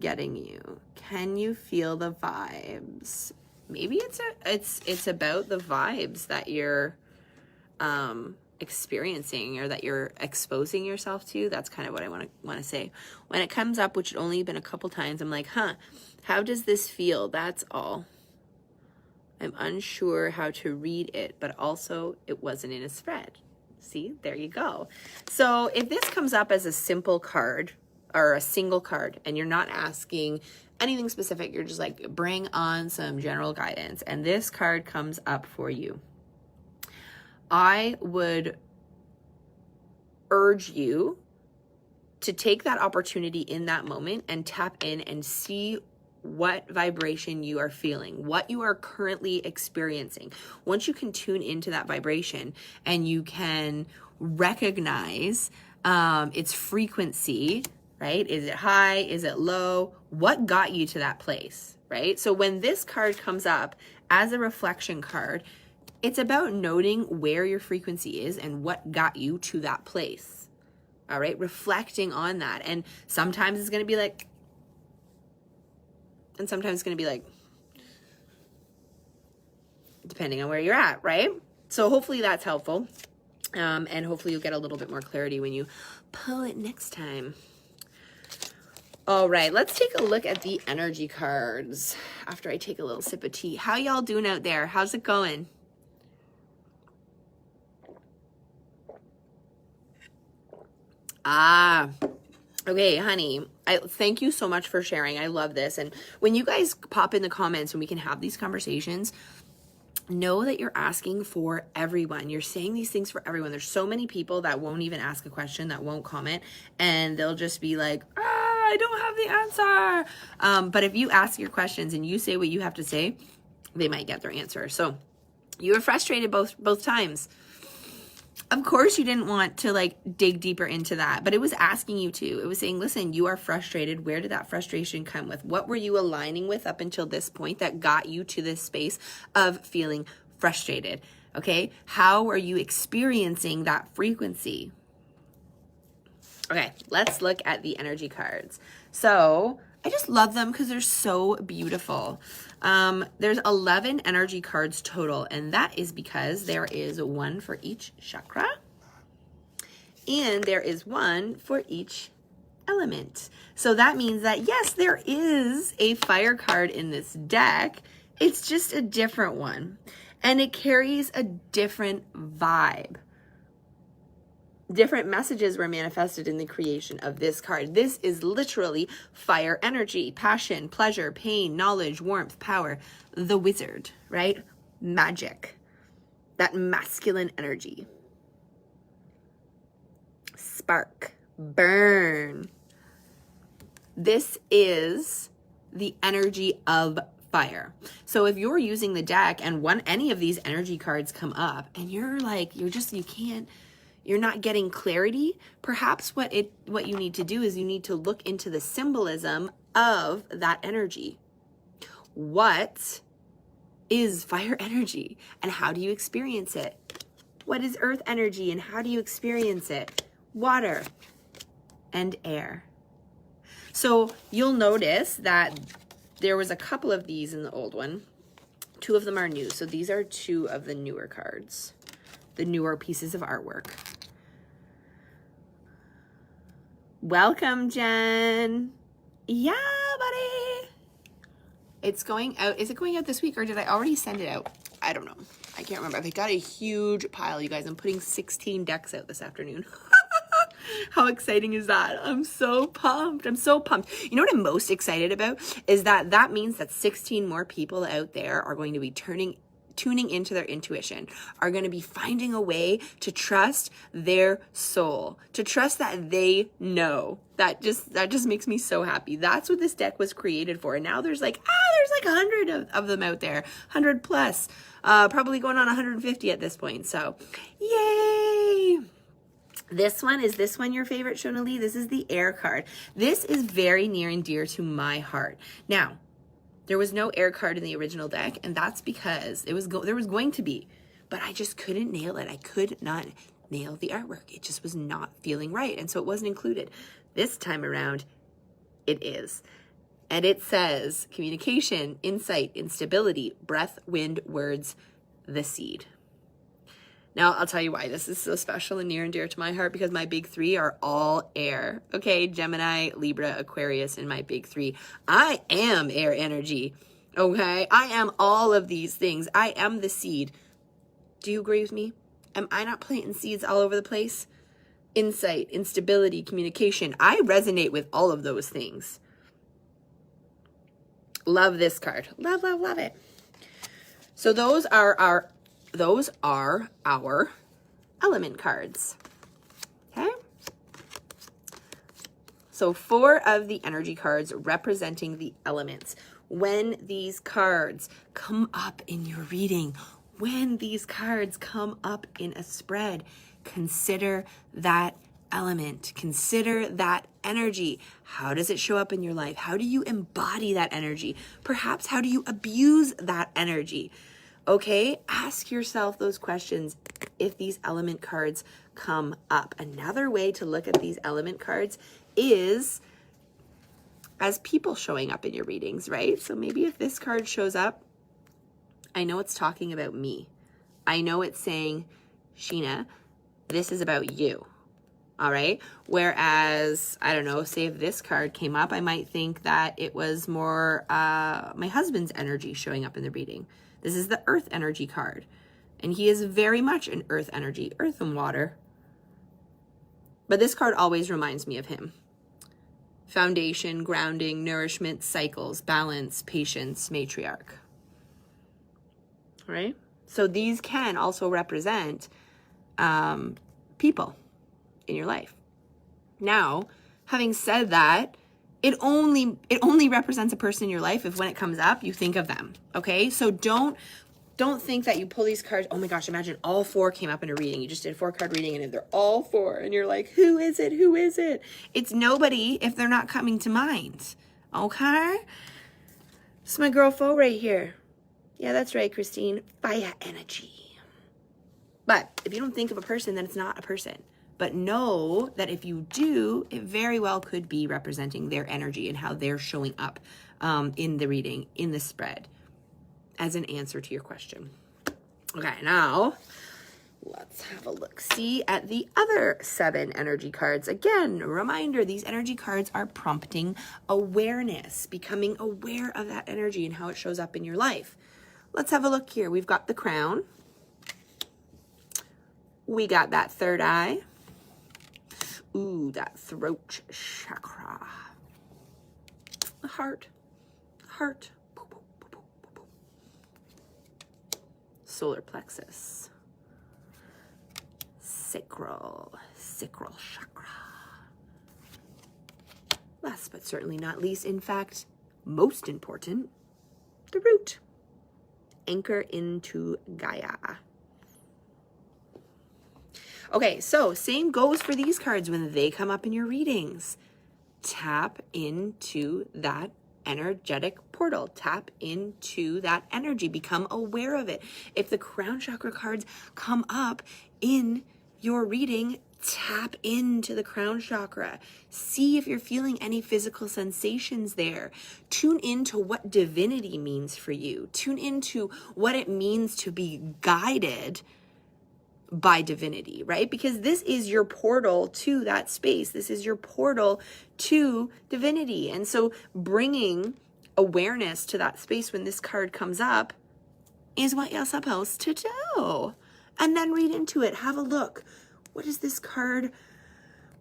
getting you. Can you feel the vibes? Maybe it's about the vibes that you're experiencing or that you're exposing yourself to. That's kind of what I want to say. When it comes up, which had only been a couple times, I'm like, how does this feel? That's all. I'm unsure how to read it, but also it wasn't in a spread. See, there you go. So if this comes up as a simple card or a single card and you're not asking anything specific, you're just like, bring on some general guidance, and this card comes up for you, I would urge you to take that opportunity in that moment and tap in and see what vibration you are feeling, what you are currently experiencing. Once you can tune into that vibration and you can recognize its frequency, right? Is it high? Is it low? What got you to that place, right? So when this card comes up as a reflection card, it's about noting where your frequency is and what got you to that place. All right, reflecting on that. And sometimes it's going to be like, and sometimes it's going to be like, depending on where you're at, right? So hopefully that's helpful. And hopefully you'll get a little bit more clarity when you pull it next time. All right, let's take a look at the energy cards after I take a little sip of tea. How y'all doing out there? How's it going? Okay, honey, thank you so much for sharing. I love this. And when you guys pop in the comments and we can have these conversations, know that you're asking for everyone. You're saying these things for everyone. There's so many people that won't even ask a question, that won't comment, and they'll just be like, I don't have the answer. But if you ask your questions and you say what you have to say, they might get their answer. So you were frustrated both times. Of course you didn't want to like dig deeper into that, but it was asking you to. It was saying, listen, you are frustrated. Where did that frustration come with? What were you aligning with up until this point that got you to this space of feeling frustrated? Okay. How are you experiencing that frequency? Okay. Let's look at the energy cards. So I just love them because they're so beautiful. There's 11 energy cards total, and that is because there is one for each chakra, and there is one for each element. So that means that, yes, there is a fire card in this deck. It's just a different one, and it carries a different vibe. Different messages were manifested in the creation of this card. This is literally fire energy, passion, pleasure, pain, knowledge, warmth, power, the wizard, right? Magic, that masculine energy. Spark, burn. This is the energy of fire. So if you're using the deck and any of these energy cards come up and you're like, you're not getting clarity, perhaps what you need to do is you need to look into the symbolism of that energy. What is fire energy and how do you experience it? What is earth energy and how do you experience it? Water and air. So you'll notice that there was a couple of these in the old one. 2 of them are new. So these are 2 of the newer cards, the newer pieces of artwork. Welcome, Jen. Yeah, buddy. It's going out. Is it going out this week or did I already send it out? I don't know. I can't remember. I got a huge pile, you guys. I'm putting 16 decks out this afternoon. How exciting is that? I'm so pumped. I'm so pumped. You know what I'm most excited about is that means that 16 more people out there are going to be tuning into their intuition, are going to be finding a way to trust their soul, to trust that they know. That just makes me so happy. That's what this deck was created for. And now there's like 100 of them out there, 100 plus, probably going on 150 at this point. So yay. Is this one your favorite, Shonali? This is the air card. This is very near and dear to my heart. Now, there was no air card in the original deck, and that's because there was going to be, but I just couldn't nail it. I could not nail the artwork. It just was not feeling right, and so it wasn't included. This time around, it is. And it says, communication, insight, instability, breath, wind, words, the seed. Now, I'll tell you why this is so special and near and dear to my heart, because my big 3 are all air. Okay, Gemini, Libra, Aquarius, and my big 3. I am air energy. Okay, I am all of these things. I am the seed. Do you agree with me? Am I not planting seeds all over the place? Insight, instability, communication. I resonate with all of those things. Love this card. Love, love, love it. So those are our element cards. Okay? So 4 of the energy cards representing the elements. When these cards come up in your reading, when these cards come up in a spread, consider that element. Consider that energy. How does it show up in your life? How do you embody that energy? Perhaps how do you abuse that energy? Okay, ask yourself those questions if these element cards come up. Another way to look at these element cards is as people showing up in your readings, right? So maybe if this card shows up, I know it's talking about me. I know it's saying, Sheena, this is about you. All right. Whereas, I don't know, say if this card came up, I might think that it was more my husband's energy showing up in the reading. This is the earth energy card. And he is very much an earth energy, earth and water. But this card always reminds me of him. Foundation, grounding, nourishment, cycles, balance, patience, matriarch. Right? So these can also represent people in your life. Now, having said that, it only represents a person in your life if when it comes up, you think of them. Okay? So don't think that you pull these cards. Oh my gosh, imagine all 4 came up in a reading. You just did a 4-card reading and they're all 4. And you're like, who is it? Who is it? It's nobody if they're not coming to mind. Okay? It's my girl Fo right here. Yeah, that's right, Christine. Fire energy. But if you don't think of a person, then it's not a person. But know that if you do, it very well could be representing their energy and how they're showing up in the reading, in the spread, as an answer to your question. Okay, now let's have a look-see at the other 7 energy cards. Again, reminder, these energy cards are prompting awareness, becoming aware of that energy and how it shows up in your life. Let's have a look here. We've got the crown. We got that third eye. Ooh, that throat chakra. The heart. Heart. Solar plexus. Sacral chakra. Last but certainly not least, in fact, most important, the root. Anchor into Gaia. Okay, so same goes for these cards when they come up in your readings. Tap into that energetic portal. Tap into that energy. Become aware of it. If the crown chakra cards come up in your reading, tap into the crown chakra. See if you're feeling any physical sensations there. Tune into what divinity means for you. Tune into what it means to be guided by divinity, right? Because this is your portal to that space. This is your portal to divinity. And so bringing awareness to that space when this card comes up is what you're supposed to do. And then read into it. Have a look. What does this card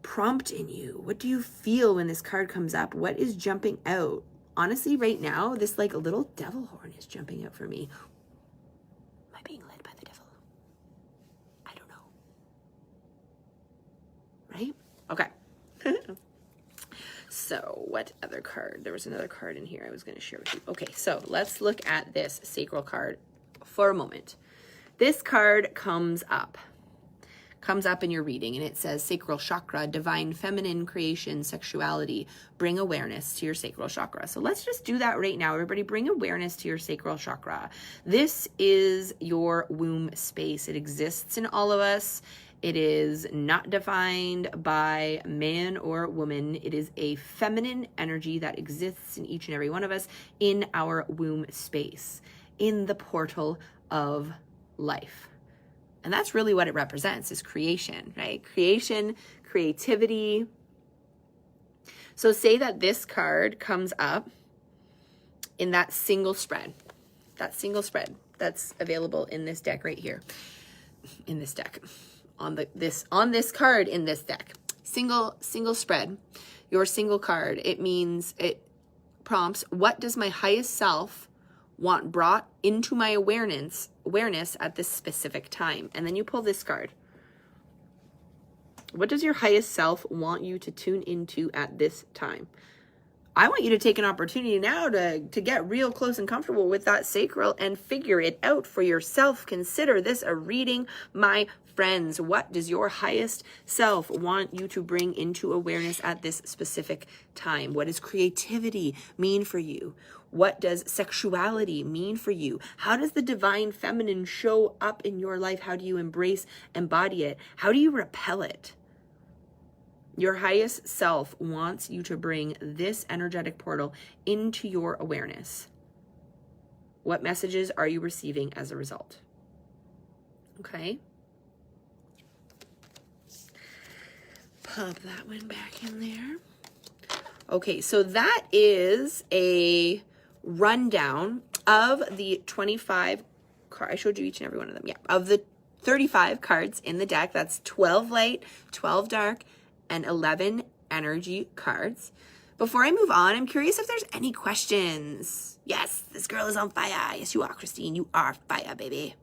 prompt in you? What do you feel when this card comes up? What is jumping out? Honestly, right now, this like a little devil horn is jumping out for me. Am I being led by the devil? I don't know. Right? Okay. So what other card? There was another card in here I was going to share with you. Okay, so let's look at this sacral card for a moment. This card comes up in your reading, and it says sacral chakra, divine feminine creation, sexuality. Bring awareness to your sacral chakra. So let's just do that right now. Everybody bring awareness to your sacral chakra. This is your womb space. It exists in all of us. It is not defined by man or woman. It is a feminine energy that exists in each and every one of us in our womb space, in the portal of life. And that's really what it represents, is creation, right? Creation, creativity. So say that this card comes up in that single spread that's available in this deck right here, in this deck, on this card in this deck. Single spread, your single card. It means, it prompts, what does my highest self want brought into my awareness at this specific time? And then you pull this card. What does your highest self want you to tune into at this time? I want you to take an opportunity now to get real close and comfortable with that sacral and figure it out for yourself. Consider this a reading, my friends. What does your highest self want you to bring into awareness at this specific time? What does creativity mean for you? What does sexuality mean for you? How does the divine feminine show up in your life? How do you embrace, embody it? How do you repel it? Your highest self wants you to bring this energetic portal into your awareness. What messages are you receiving as a result? Okay. Pop that one back in there. Okay, so that is a rundown of the 25 cards. I showed you each and every one of them. Yeah, of the 35 cards in the deck. That's 12 light, 12 dark, and 11 energy cards. Before I move on, I'm curious if there's any questions. Yes, this girl is on fire. Yes, you are, Christine. You are fire, baby.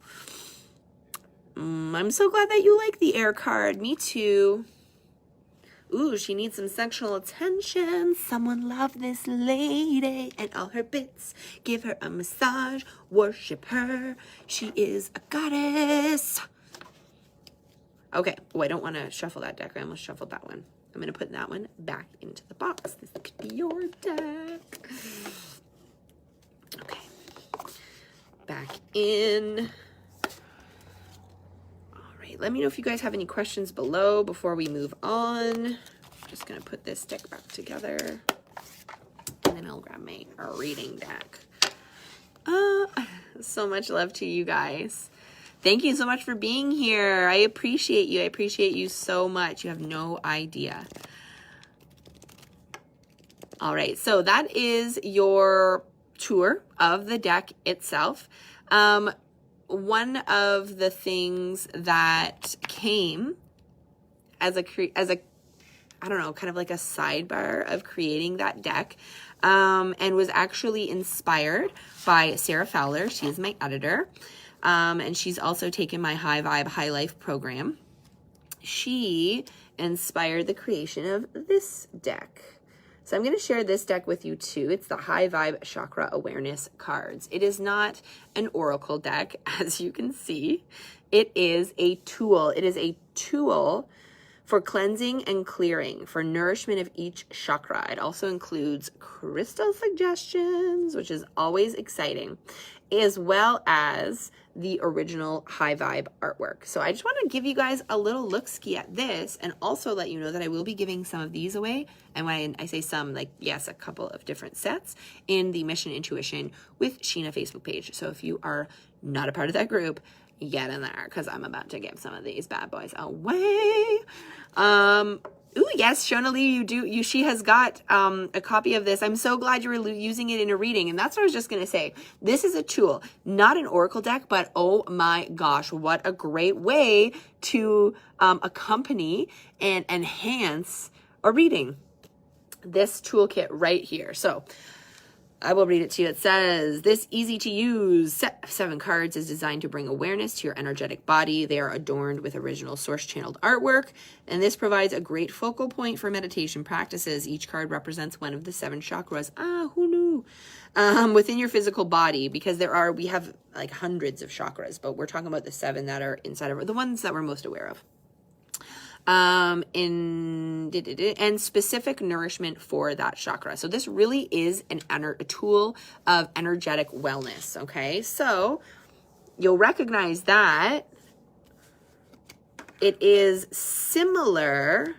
I'm so glad that you like the air card. Me too. Ooh, she needs some sexual attention. Someone love this lady and all her bits. Give her a massage. Worship her. She is a goddess. Okay. Oh, I don't want to shuffle that deck. I almost shuffled that one. I'm going to put that one back into the box. This could be your deck. Okay. Back in. Let me know if you guys have any questions below before we move on. I'm just going to put this deck back together. And then I'll grab my reading deck. So much love to you guys. Thank you so much for being here. I appreciate you. I appreciate you so much. You have no idea. All right. So that is your tour of the deck itself. One of the things that came as a I don't know, kind of like a sidebar of creating that deck, and was actually inspired by Sarah Fowler. She is my editor, and she's also taken my High Vibe, High Life program. She inspired the creation of this deck. So I'm going to share this deck with you too. It's the High Vibe Chakra Awareness cards. It is not an oracle deck, as you can see. It is a tool. It is a tool for cleansing and clearing, for nourishment of each chakra. It also includes crystal suggestions, which is always exciting, as well as the original High Vibe artwork. So I just want to give you guys a little look-ski at this, and also let you know that I will be giving some of these away. And when I say some, like, yes, a couple of different sets in the Mission Intuition with Sheena Facebook page. So if you are not a part of that group, get in there, because I'm about to give some of these bad boys away. Ooh, yes, Shona Lee, she has got a copy of this. I'm so glad you were using it in a reading. And that's what I was just going to say. This is a tool, not an oracle deck, but oh my gosh, what a great way to accompany and enhance a reading. This toolkit right here. So I will read it to you. It says, this easy to use set of 7 cards is designed to bring awareness to your energetic body. They are adorned with original source channeled artwork, and this provides a great focal point for meditation practices. Each card represents one of the 7 chakras. Who knew? Within your physical body, because we have like hundreds of chakras, but we're talking about the 7 that are inside of the ones that we're most aware of. And specific nourishment for that chakra. So this really is a tool of energetic wellness. Okay. So you'll recognize that it is similar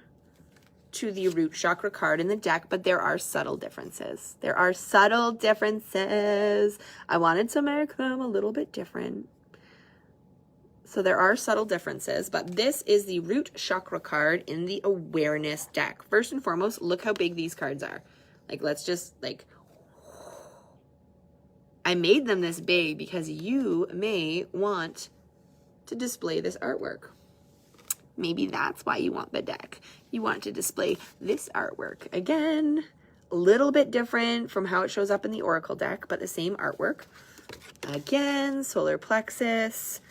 to the root chakra card in the deck, but there are subtle differences. I wanted to make them a little bit different. So there are subtle differences, but this is the root chakra card in the awareness deck. First and foremost, look how big these cards are. Like, let's just I made them this big because you may want to display this artwork. Maybe that's why you want the deck. You want to display this artwork. Again, a little bit different from how it shows up in the oracle deck, but the same artwork. Again, solar plexus,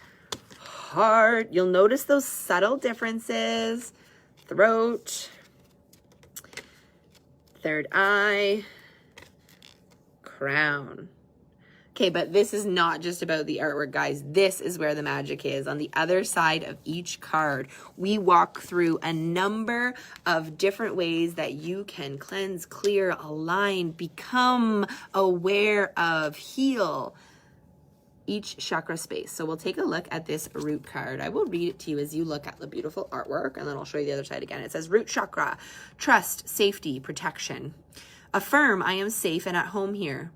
heart. You'll notice those subtle differences. Throat, third eye, crown. Okay, but this is not just about the artwork, guys. This is where the magic is. On the other side of each card, we walk through a number of different ways that you can cleanse, clear, align, become aware of, heal each chakra space. So we'll take a look at this root card. I will read it to you as you look at the beautiful artwork, and then I'll show you the other side again. It says, root chakra, trust, safety, protection. Affirm, I am safe and at home here.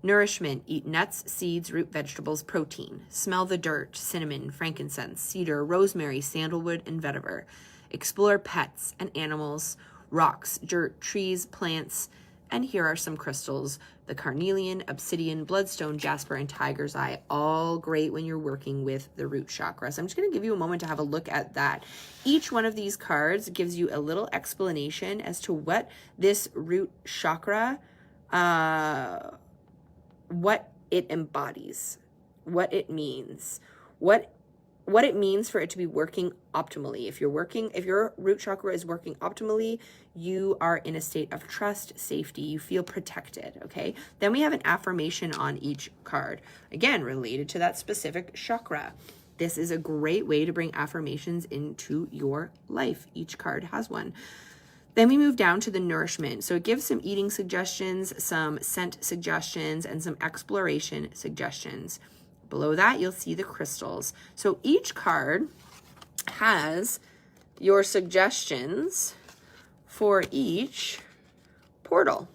Nourishment, eat nuts, seeds, root vegetables, protein. Smell the dirt, cinnamon, frankincense, cedar, rosemary, sandalwood, and vetiver. Explore pets and animals, rocks, dirt, trees, plants, and here are some crystals. The carnelian, obsidian, bloodstone, jasper, and tiger's eye. All great when you're working with the root chakra. So I'm just going to give you a moment to have a look at that. Each one of these cards gives you a little explanation as to what this root chakra, what it embodies, what it means, what it means for it to be working optimally. If your root chakra is working optimally, you are in a state of trust, safety, you feel protected, okay? Then we have an affirmation on each card, again, related to that specific chakra. This is a great way to bring affirmations into your life. Each card has one. Then we move down to the nourishment. So it gives some eating suggestions, some scent suggestions, and some exploration suggestions. Below that, you'll see the crystals. So each card has your suggestions for each portal.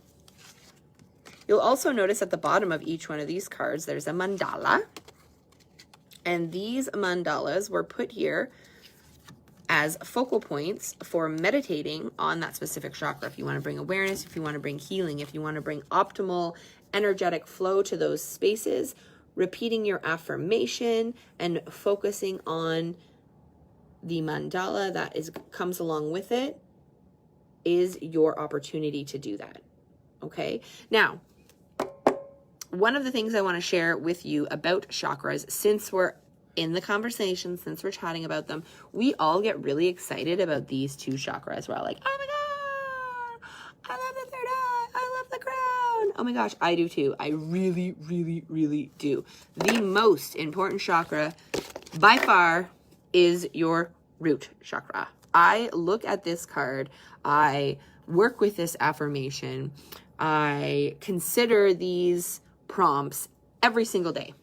You'll also notice at the bottom of each one of these cards, there's a mandala. And these mandalas were put here as focal points for meditating on that specific chakra. If you want to bring awareness, if you want to bring healing, if you want to bring optimal energetic flow to those spaces, repeating your affirmation and focusing on the mandala that comes along with it is your opportunity to do that. Okay. Now, one of the things I want to share with you about chakras, since we're in the conversation, since we're chatting about them, we all get really excited about these 2 chakras. We're all like, oh my God, I love the third eye. I love the crown. Oh my gosh, I do too. I really, really, really do. The most important chakra by far is your root chakra. I look at this card. I work with this affirmation. I consider these prompts every single day.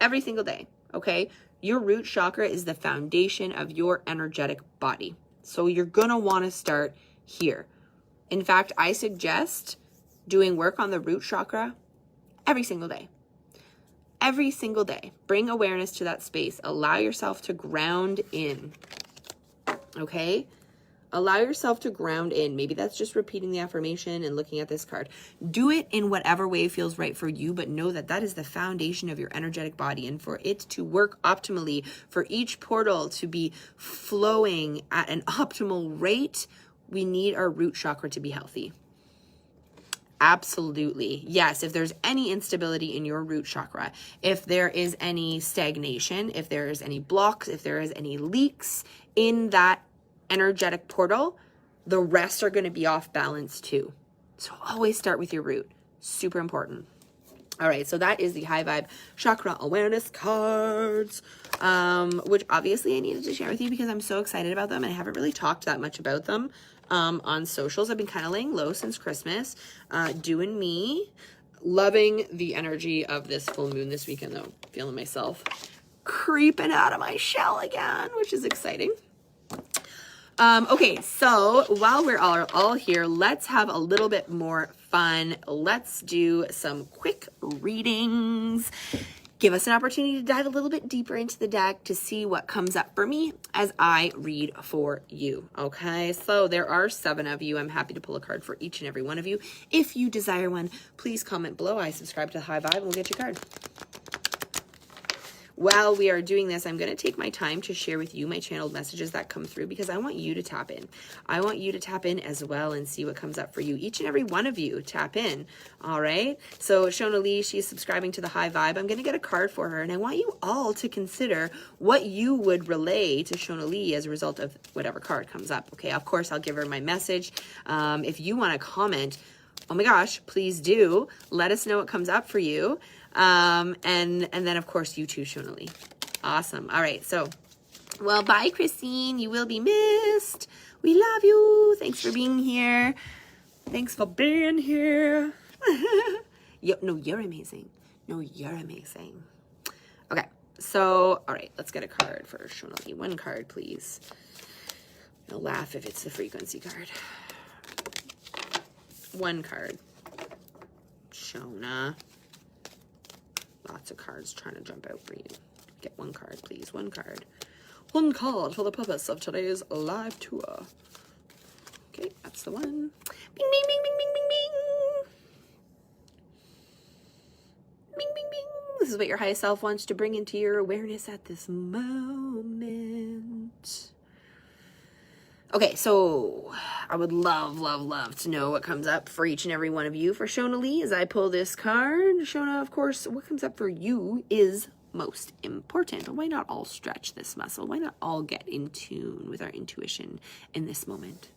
Every single day, okay? Your root chakra is the foundation of your energetic body. So you're gonna wanna start here. In fact, I suggest doing work on the root chakra every single day. Every single day. Bring awareness to that space. Allow yourself to ground in, okay? Allow yourself to ground in. Maybe that's just repeating the affirmation and looking at this card. Do it in whatever way feels right for you, but know that that is the foundation of your energetic body. And for it to work optimally, for each portal to be flowing at an optimal rate, we need our root chakra to be healthy. Absolutely. Yes, if there's any instability in your root chakra, if there is any stagnation, if there is any blocks, if there is any leaks in that energetic portal, the rest are going to be off balance too. So always start with your root. Super important. All right, so that is the High Vibe Chakra Awareness cards, which obviously I needed to share with you because I'm so excited about them and I haven't really talked that much about them on socials. I've been kind of laying low since Christmas, doing me, loving the energy of this full moon this weekend though, feeling myself creeping out of my shell again, which is exciting. Okay, so while we're all here, let's have a little bit more fun. Let's do some quick readings. Give us an opportunity to dive a little bit deeper into the deck to see what comes up for me as I read for you. Okay, so there are 7 of you. I'm happy to pull a card for each and every one of you. If you desire one, please comment below. I subscribe to the High Vibe and we'll get your card. While we are doing this, I'm going to take my time to share with you my channeled messages that come through because I want you to tap in. I want you to tap in as well and see what comes up for you. Each and every one of you tap in. All right. So Shona Lee, she's subscribing to the High Vibe. I'm going to get a card for her and I want you all to consider what you would relay to Shona Lee as a result of whatever card comes up. Okay. Of course, I'll give her my message. If you want to comment, oh my gosh, please do. Let us know what comes up for you. And then of course you too, Shona Lee. Awesome. All right. So, well, bye, Christine. You will be missed. We love you. Thanks for being here. Thanks for being here. No, you're amazing. No, you're amazing. Okay. So, all right, let's get a card for Shona Lee. One card, please. I'll laugh if it's the frequency card. One card. Shona. Lots of cards trying to jump out for you. Get one card, please. One card. One card for the purpose of today's live tour. Okay, that's the one. Bing, bing, bing, bing, bing, bing, bing. Bing, bing, bing. This is what your high self wants to bring into your awareness at this moment. Okay, so I would love, love, love to know what comes up for each and every one of you. For Shona Lee, as I pull this card, Shona, of course, what comes up for you is most important. Why not all stretch this muscle? Why not all get in tune with our intuition in this moment?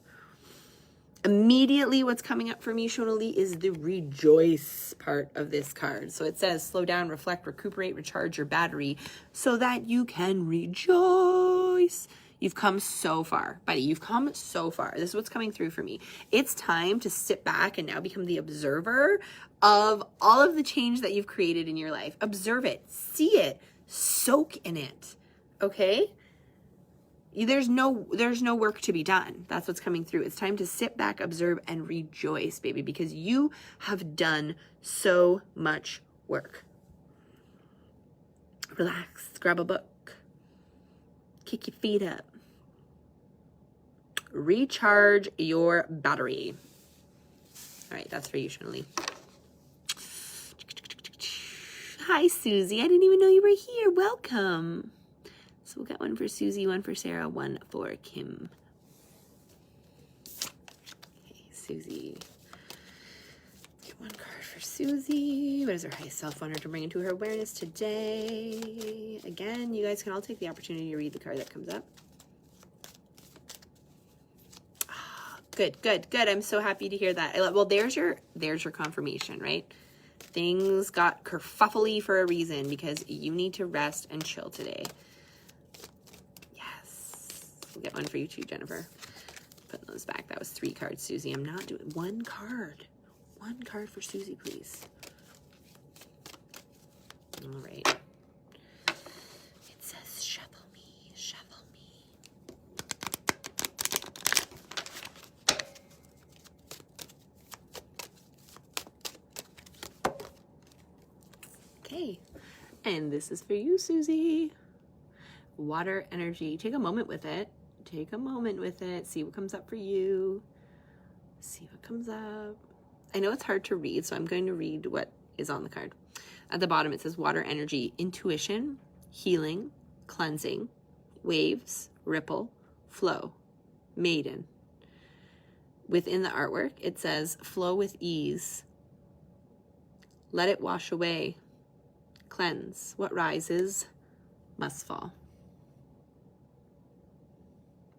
Immediately what's coming up for me, Shona Lee, is the rejoice part of this card. So it says, slow down, reflect, recuperate, recharge your battery so that you can rejoice. You've come so far, buddy. You've come so far. This is what's coming through for me. It's time to sit back and now become the observer of all of the change that you've created in your life. Observe it, see it, soak in it, okay? There's no work to be done. That's what's coming through. It's time to sit back, observe, and rejoice, baby, because you have done so much work. Relax, grab a book. Kick your feet up. Recharge your battery. All right, that's for you, Shona Lee. Hi, Susie. I didn't even know you were here. Welcome. So we'll get one for Susie, one for Sarah, one for Kim. Susie. Get one card for Susie. What does her highest self want her to bring into her awareness today? Again, you guys can all take the opportunity to read the card that comes up. Good, good, good. I'm so happy to hear that. Well, there's your confirmation, right? Things got kerfuffly for a reason because you need to rest and chill today. Yes. We'll get one for you too, Jennifer. Putting those back. That was 3 cards, Susie. I'm not doing one card. One card for Susie, please. All right. It says shovel me, shovel me. Okay, and this is for you, Susie. Water energy. Take a moment with it. Take a moment with it. See what comes up for you. See what comes up. I know it's hard to read, so I'm going to read what is on the card. At the bottom, it says water energy, intuition, healing, cleansing, waves, ripple, flow, maiden. Within the artwork, it says flow with ease. Let it wash away. Cleanse. What rises must fall.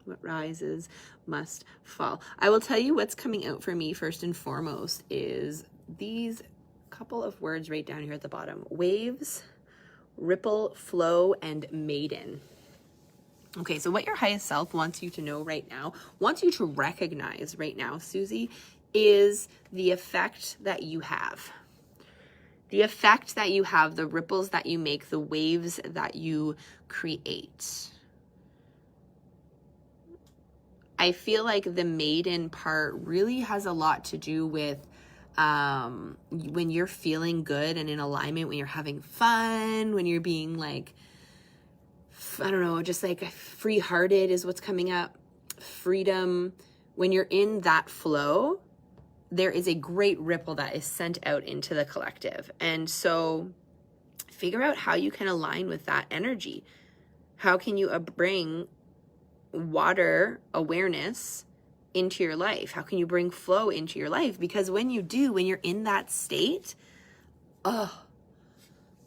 What rises must fall. I will tell you what's coming out for me first and foremost is these couple of words right down here at the bottom. Waves, ripple, flow, and maiden. Okay, so what your highest self wants you to know right now, wants you to recognize right now, Susie, is the effect that you have. The effect that you have, the ripples that you make, the waves that you create. I feel like the maiden part really has a lot to do with when you're feeling good and in alignment, when you're having fun, when you're being like, I don't know, just like free-hearted is what's coming up. Freedom. When you're in that flow, there is a great ripple that is sent out into the collective. And so figure out how you can align with that energy. How can you bring water awareness into your life? How can you bring flow into your life? Because when you do, when you're in that state, the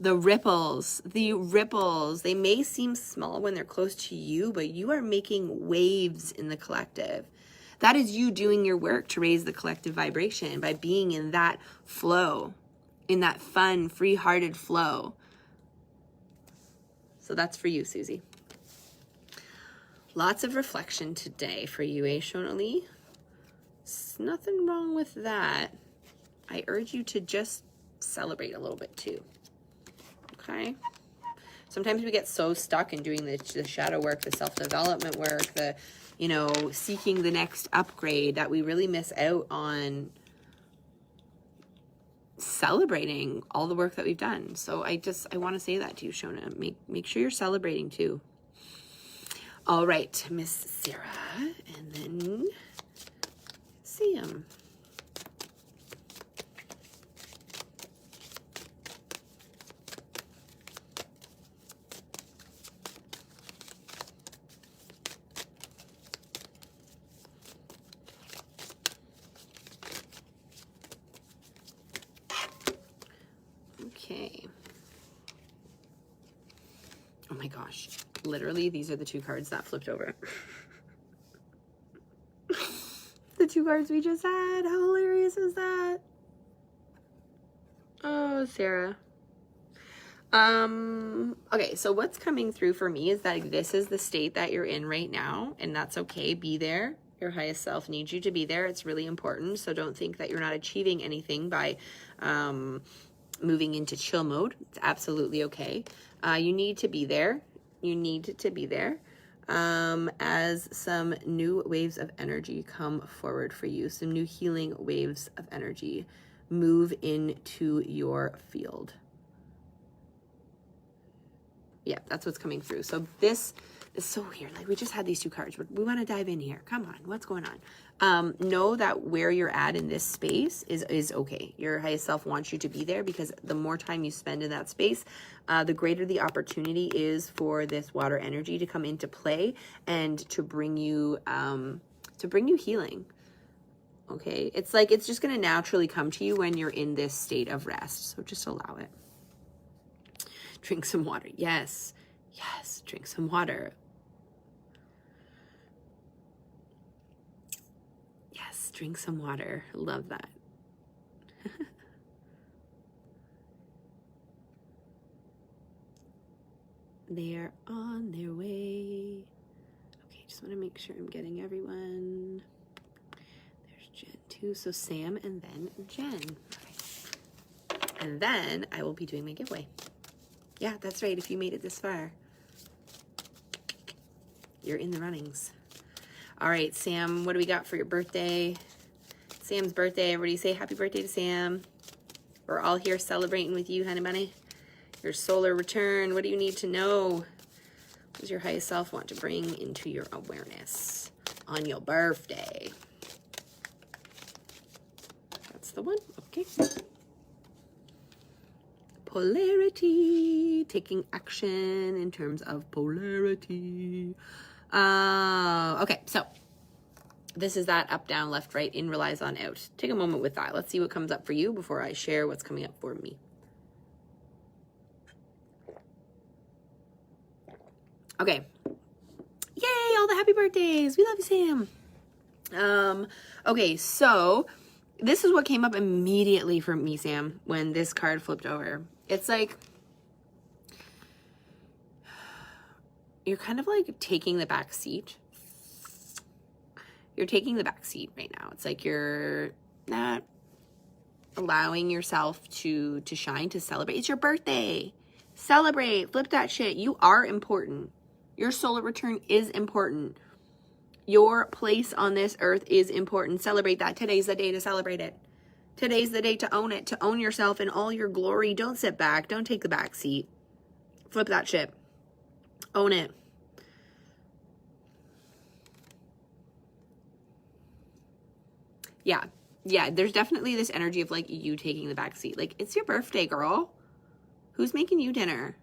ripples, they may seem small when they're close to you, but you are making waves in the collective. That is you doing your work to raise the collective vibration by being in that flow, in that fun, free-hearted flow. So that's for you, Susie. Lots of reflection today for you, Shonali. Nothing wrong with that. I urge you to just celebrate a little bit too. Okay? Sometimes we get so stuck in doing the shadow work, the self-development work, the seeking the next upgrade that we really miss out on celebrating all the work that we've done. So I want to say that to you, Shona. Make sure you're celebrating too. All right, Miss Sarah, and then see him. Okay. Oh my gosh. Literally, these are the 2 cards that flipped over. The 2 cards we just had. How hilarious is that? Oh, Sarah. Okay, so what's coming through for me is that this is the state that you're in right now, and that's okay. Be there. Your highest self needs you to be there. It's really important. So don't think that you're not achieving anything by moving into chill mode. It's absolutely okay. You need to be there. You need to be there as some new waves of energy come forward for you. Some new healing waves of energy move into your field. Yeah, that's what's coming through. So this is so weird. Like, we just had these 2 cards. We want to dive in here. Come on. What's going on? Know that where you're at in this space is okay. Your highest self wants you to be there, because the more time you spend in that space, the greater the opportunity is for this water energy to come into play and to bring you healing. okay? It's like it's just going to naturally come to you when you're in this state of rest. So just allow it. Drink some water. Yes. Yes, drink some water. Yes, drink some water. Love that. They're on their way. Okay, just want to make sure I'm getting everyone. There's Jen too. So Sam and then Jen. Okay. And then I will be doing my giveaway. Yeah, that's right. If you made it this far, you're in the runnings. All right, Sam, what do we got for your birthday? Sam's birthday. Everybody say happy birthday to Sam. We're all here celebrating with you, honey bunny. Your solar return. What do you need to know? What does your highest self want to bring into your awareness on your birthday? That's the one. Okay. Polarity. Taking action in terms of polarity. Okay, so this is that up, down, left, right, in, relies on, out. Take a moment with that. Let's see what comes up for you before I share what's coming up for me. Okay. Yay, all the happy birthdays. We love you, Sam. Okay, so this is what came up immediately for me, Sam, when this card flipped over. It's like you're kind of like taking the back seat. You're taking the back seat right now. It's like you're not allowing yourself to shine, to celebrate. It's your birthday. Celebrate. Flip that shit. You are important. Your solar return is important. Your place on this earth is important. Celebrate that. Today's the day to celebrate it. Today's the day to own it, to own yourself in all your glory. Don't sit back. Don't take the back seat. Flip that shit. Own it. Yeah. Yeah, there's definitely this energy of like you taking the back seat. Like, it's your birthday, girl. Who's making you dinner?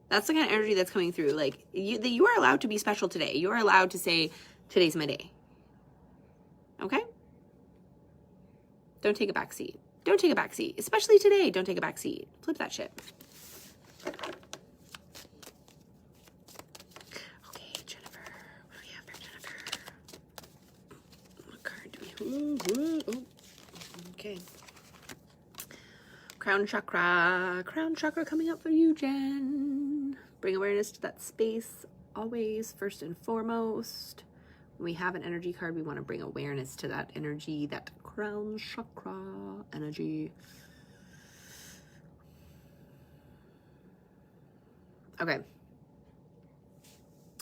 That's the kind of energy that's coming through. Like, you are allowed to be special today. You are allowed to say, today's my day. Okay? Don't take a back seat. Don't take a back seat. Especially today, don't take a back seat. Flip that shit. Okay, Jennifer. What do we have for Jennifer? What card do we have? Oh. Okay. Crown chakra. Crown chakra coming up for you, Jen. Bring awareness to that space always, first and foremost. When we have an energy card, we want to bring awareness to that energy, that crown chakra energy. Okay.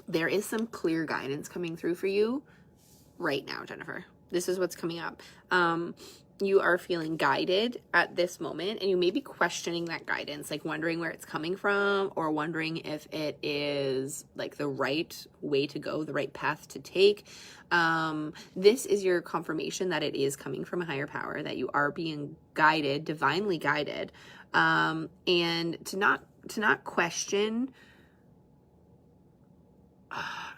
There is some clear guidance coming through for you right now, Jennifer. This is what's coming up. You are feeling guided at this moment, and you may be questioning that guidance, like wondering where it's coming from, or wondering if it is like the right way to go, the right path to take. This is your confirmation that it is coming from a higher power, that you are being guided, divinely guided, and to not question.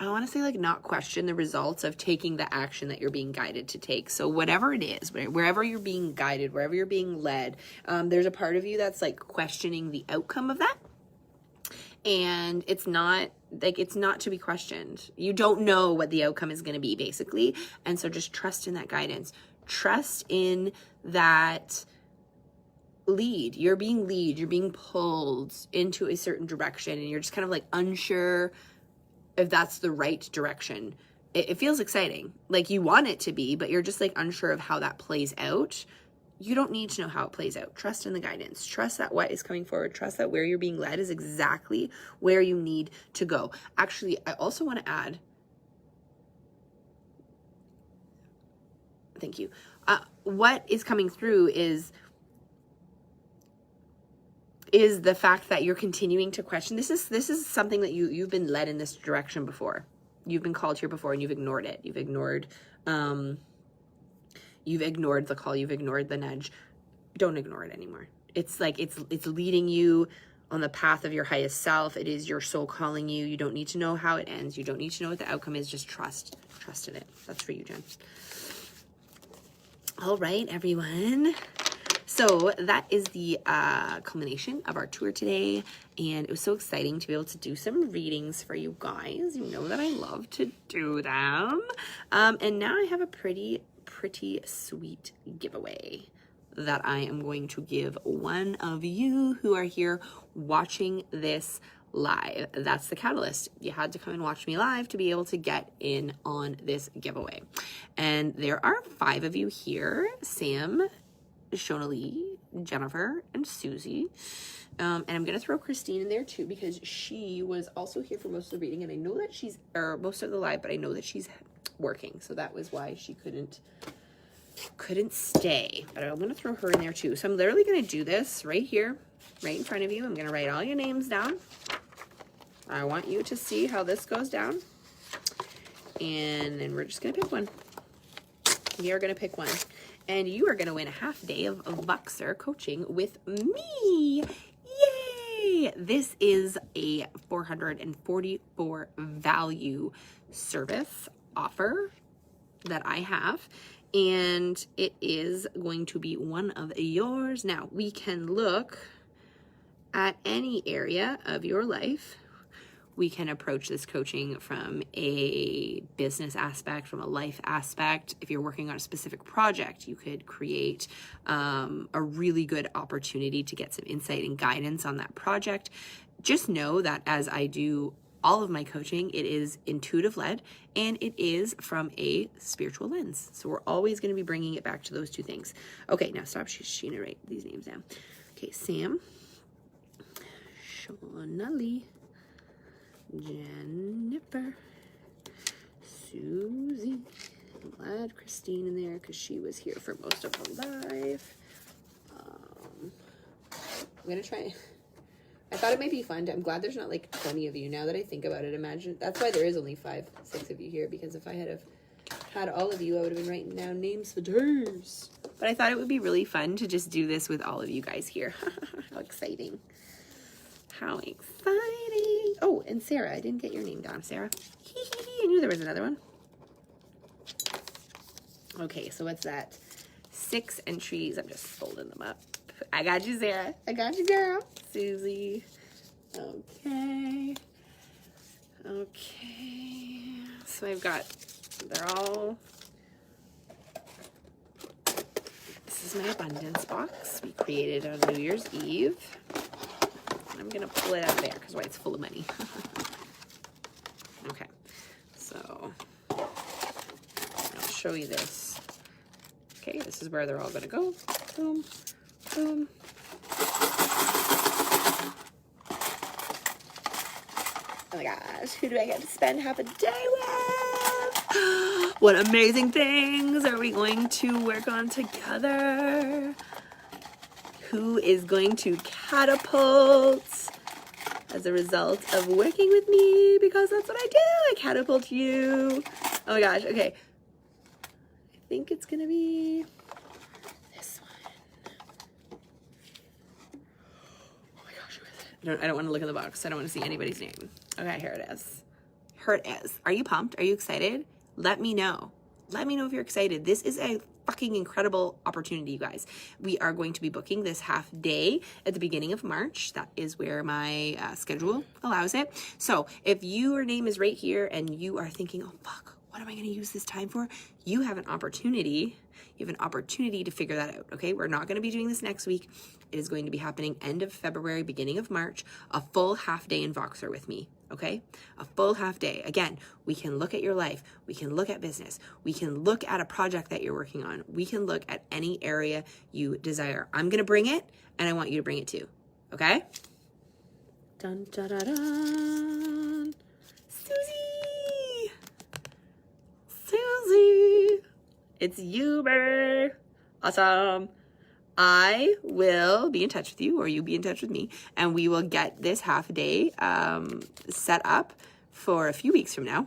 I want to say like not question the results of taking the action that you're being guided to take. So whatever it is, wherever you're being guided, wherever you're being led, there's a part of you that's like questioning the outcome of that. And it's not to be questioned. You don't know what the outcome is going to be, basically. And so just trust in that guidance. Trust in that lead. You're being pulled into a certain direction, and you're just kind of like unsure if that's the right direction. It feels exciting. Like you want it to be, but you're just like unsure of how that plays out. You don't need to know how it plays out. Trust in the guidance. Trust that what is coming forward. Trust that where you're being led is exactly where you need to go. Actually, I also want to add, thank you. What is coming through is the fact that you're continuing to question. This is something that you've been led in this direction before. You've been called here before, and you've ignored it. You've ignored the call. You've ignored the nudge. Don't ignore it anymore. It's like it's leading you on the path of your highest self. It is your soul calling you. You don't need to know how it ends. You don't need to know what the outcome is. Just trust in it. That's for you, Jen. All right, everyone. So that is the culmination of our tour today, and it was so exciting to be able to do some readings for you guys. You know that I love to do them. And now I have a pretty sweet giveaway that I am going to give one of you who are here watching this live. That's the catalyst. You had to come and watch me live to be able to get in on this giveaway. And there are 5 of you here: Sam, Shonalee, Jennifer, and Susie. And I'm going to throw Christine in there too, because she was also here for most of the reading, and I know that she's, or most of the live, but I know that she's working. So that was why she couldn't stay. But I'm going to throw her in there too. So I'm literally going to do this right here, right in front of you. I'm going to write all your names down. I want you to see how this goes down. And then we're just going to pick one. We are going to pick one. And you are going to win a half day of Voxer coaching with me. Yay! This is a $444 value service offer that I have, and it is going to be one of yours. Now, we can look at any area of your life. We can approach this coaching from a business aspect, from a life aspect. If you're working on a specific project, you could create a really good opportunity to get some insight and guidance on that project. Just know that as I do all of my coaching, it is intuitive led and it is from a spiritual lens. So we're always going to be bringing it back to those two things. Okay, now stop. Sheena, write these names down. Okay, Sam, Shonalee, Jennifer, Susie. I'll add Christine in there because she was here for most of her life. I'm gonna try. I thought it might be fun. I'm glad there's not like 20 of you now that I think about it. Imagine that's why there is only 5, 6 of you here, because if I had all of you, I would have been writing down names for days. But I thought it would be really fun to just do this with all of you guys here. How exciting. How exciting. Oh, and Sarah, I didn't get your name down, Sarah. I knew there was another one. Okay, so what's that? 6 entries. I'm just folding them up. I got you, Sarah. I got you, girl. Susie. Okay. Okay. So I've got, this is my abundance box we created on New Year's Eve. I'm going to pull it out there because it's full of money. Okay, so I'll show you this. Okay, this is where they're all going to go. Boom, boom. Oh my gosh, who do I get to spend half a day with? What amazing things are we going to work on together? Who is going to catapult as a result of working with me, because that's what I do. I catapult you. Oh my gosh. Okay. I think it's going to be this one. Oh my gosh. Who is it? I don't want to look in the box. I don't want to see anybody's name. Okay, here it is. Here it is. Are you pumped? Are you excited? Let me know. Let me know if you're excited. This is a fucking incredible opportunity, you guys. We are going to be booking this half day at the beginning of March. That is where my schedule allows it. So if your name is right here and you are thinking, oh fuck, what am I going to use this time for? You have an opportunity. You have an opportunity to figure that out. Okay, we're not going to be doing this next week. It is going to be happening end of February, beginning of March. A full half day in Voxer with me. Okay, a full half day. Again, we can look at your life. We can look at business. We can look at a project that you're working on. We can look at any area you desire. I'm going to bring it, and I want you to bring it too. Okay? Dun, dun, dun, dun. Susie! Susie! It's you, baby. Awesome. I will be in touch with you, or you be in touch with me, and we will get this half day set up for a few weeks from now.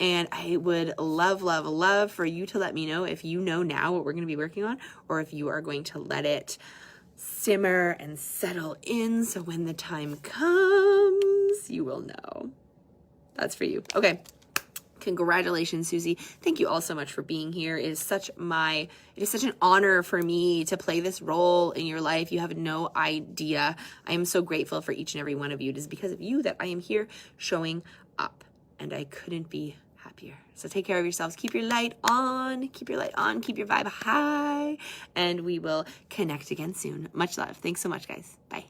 And I would love, love, love for you to let me know if you know now what we're going to be working on, or if you are going to let it simmer and settle in so when the time comes, you will know. That's for you. Okay. Congratulations, Susie. Thank you all so much for being here. It is such an honor for me to play this role in your life. You have no idea. I am so grateful for each and every one of you. It is because of you that I am here showing up, and I couldn't be happier. So take care of yourselves. Keep your light on. Keep your vibe high, and we will connect again soon. Much love. Thanks so much, guys. Bye.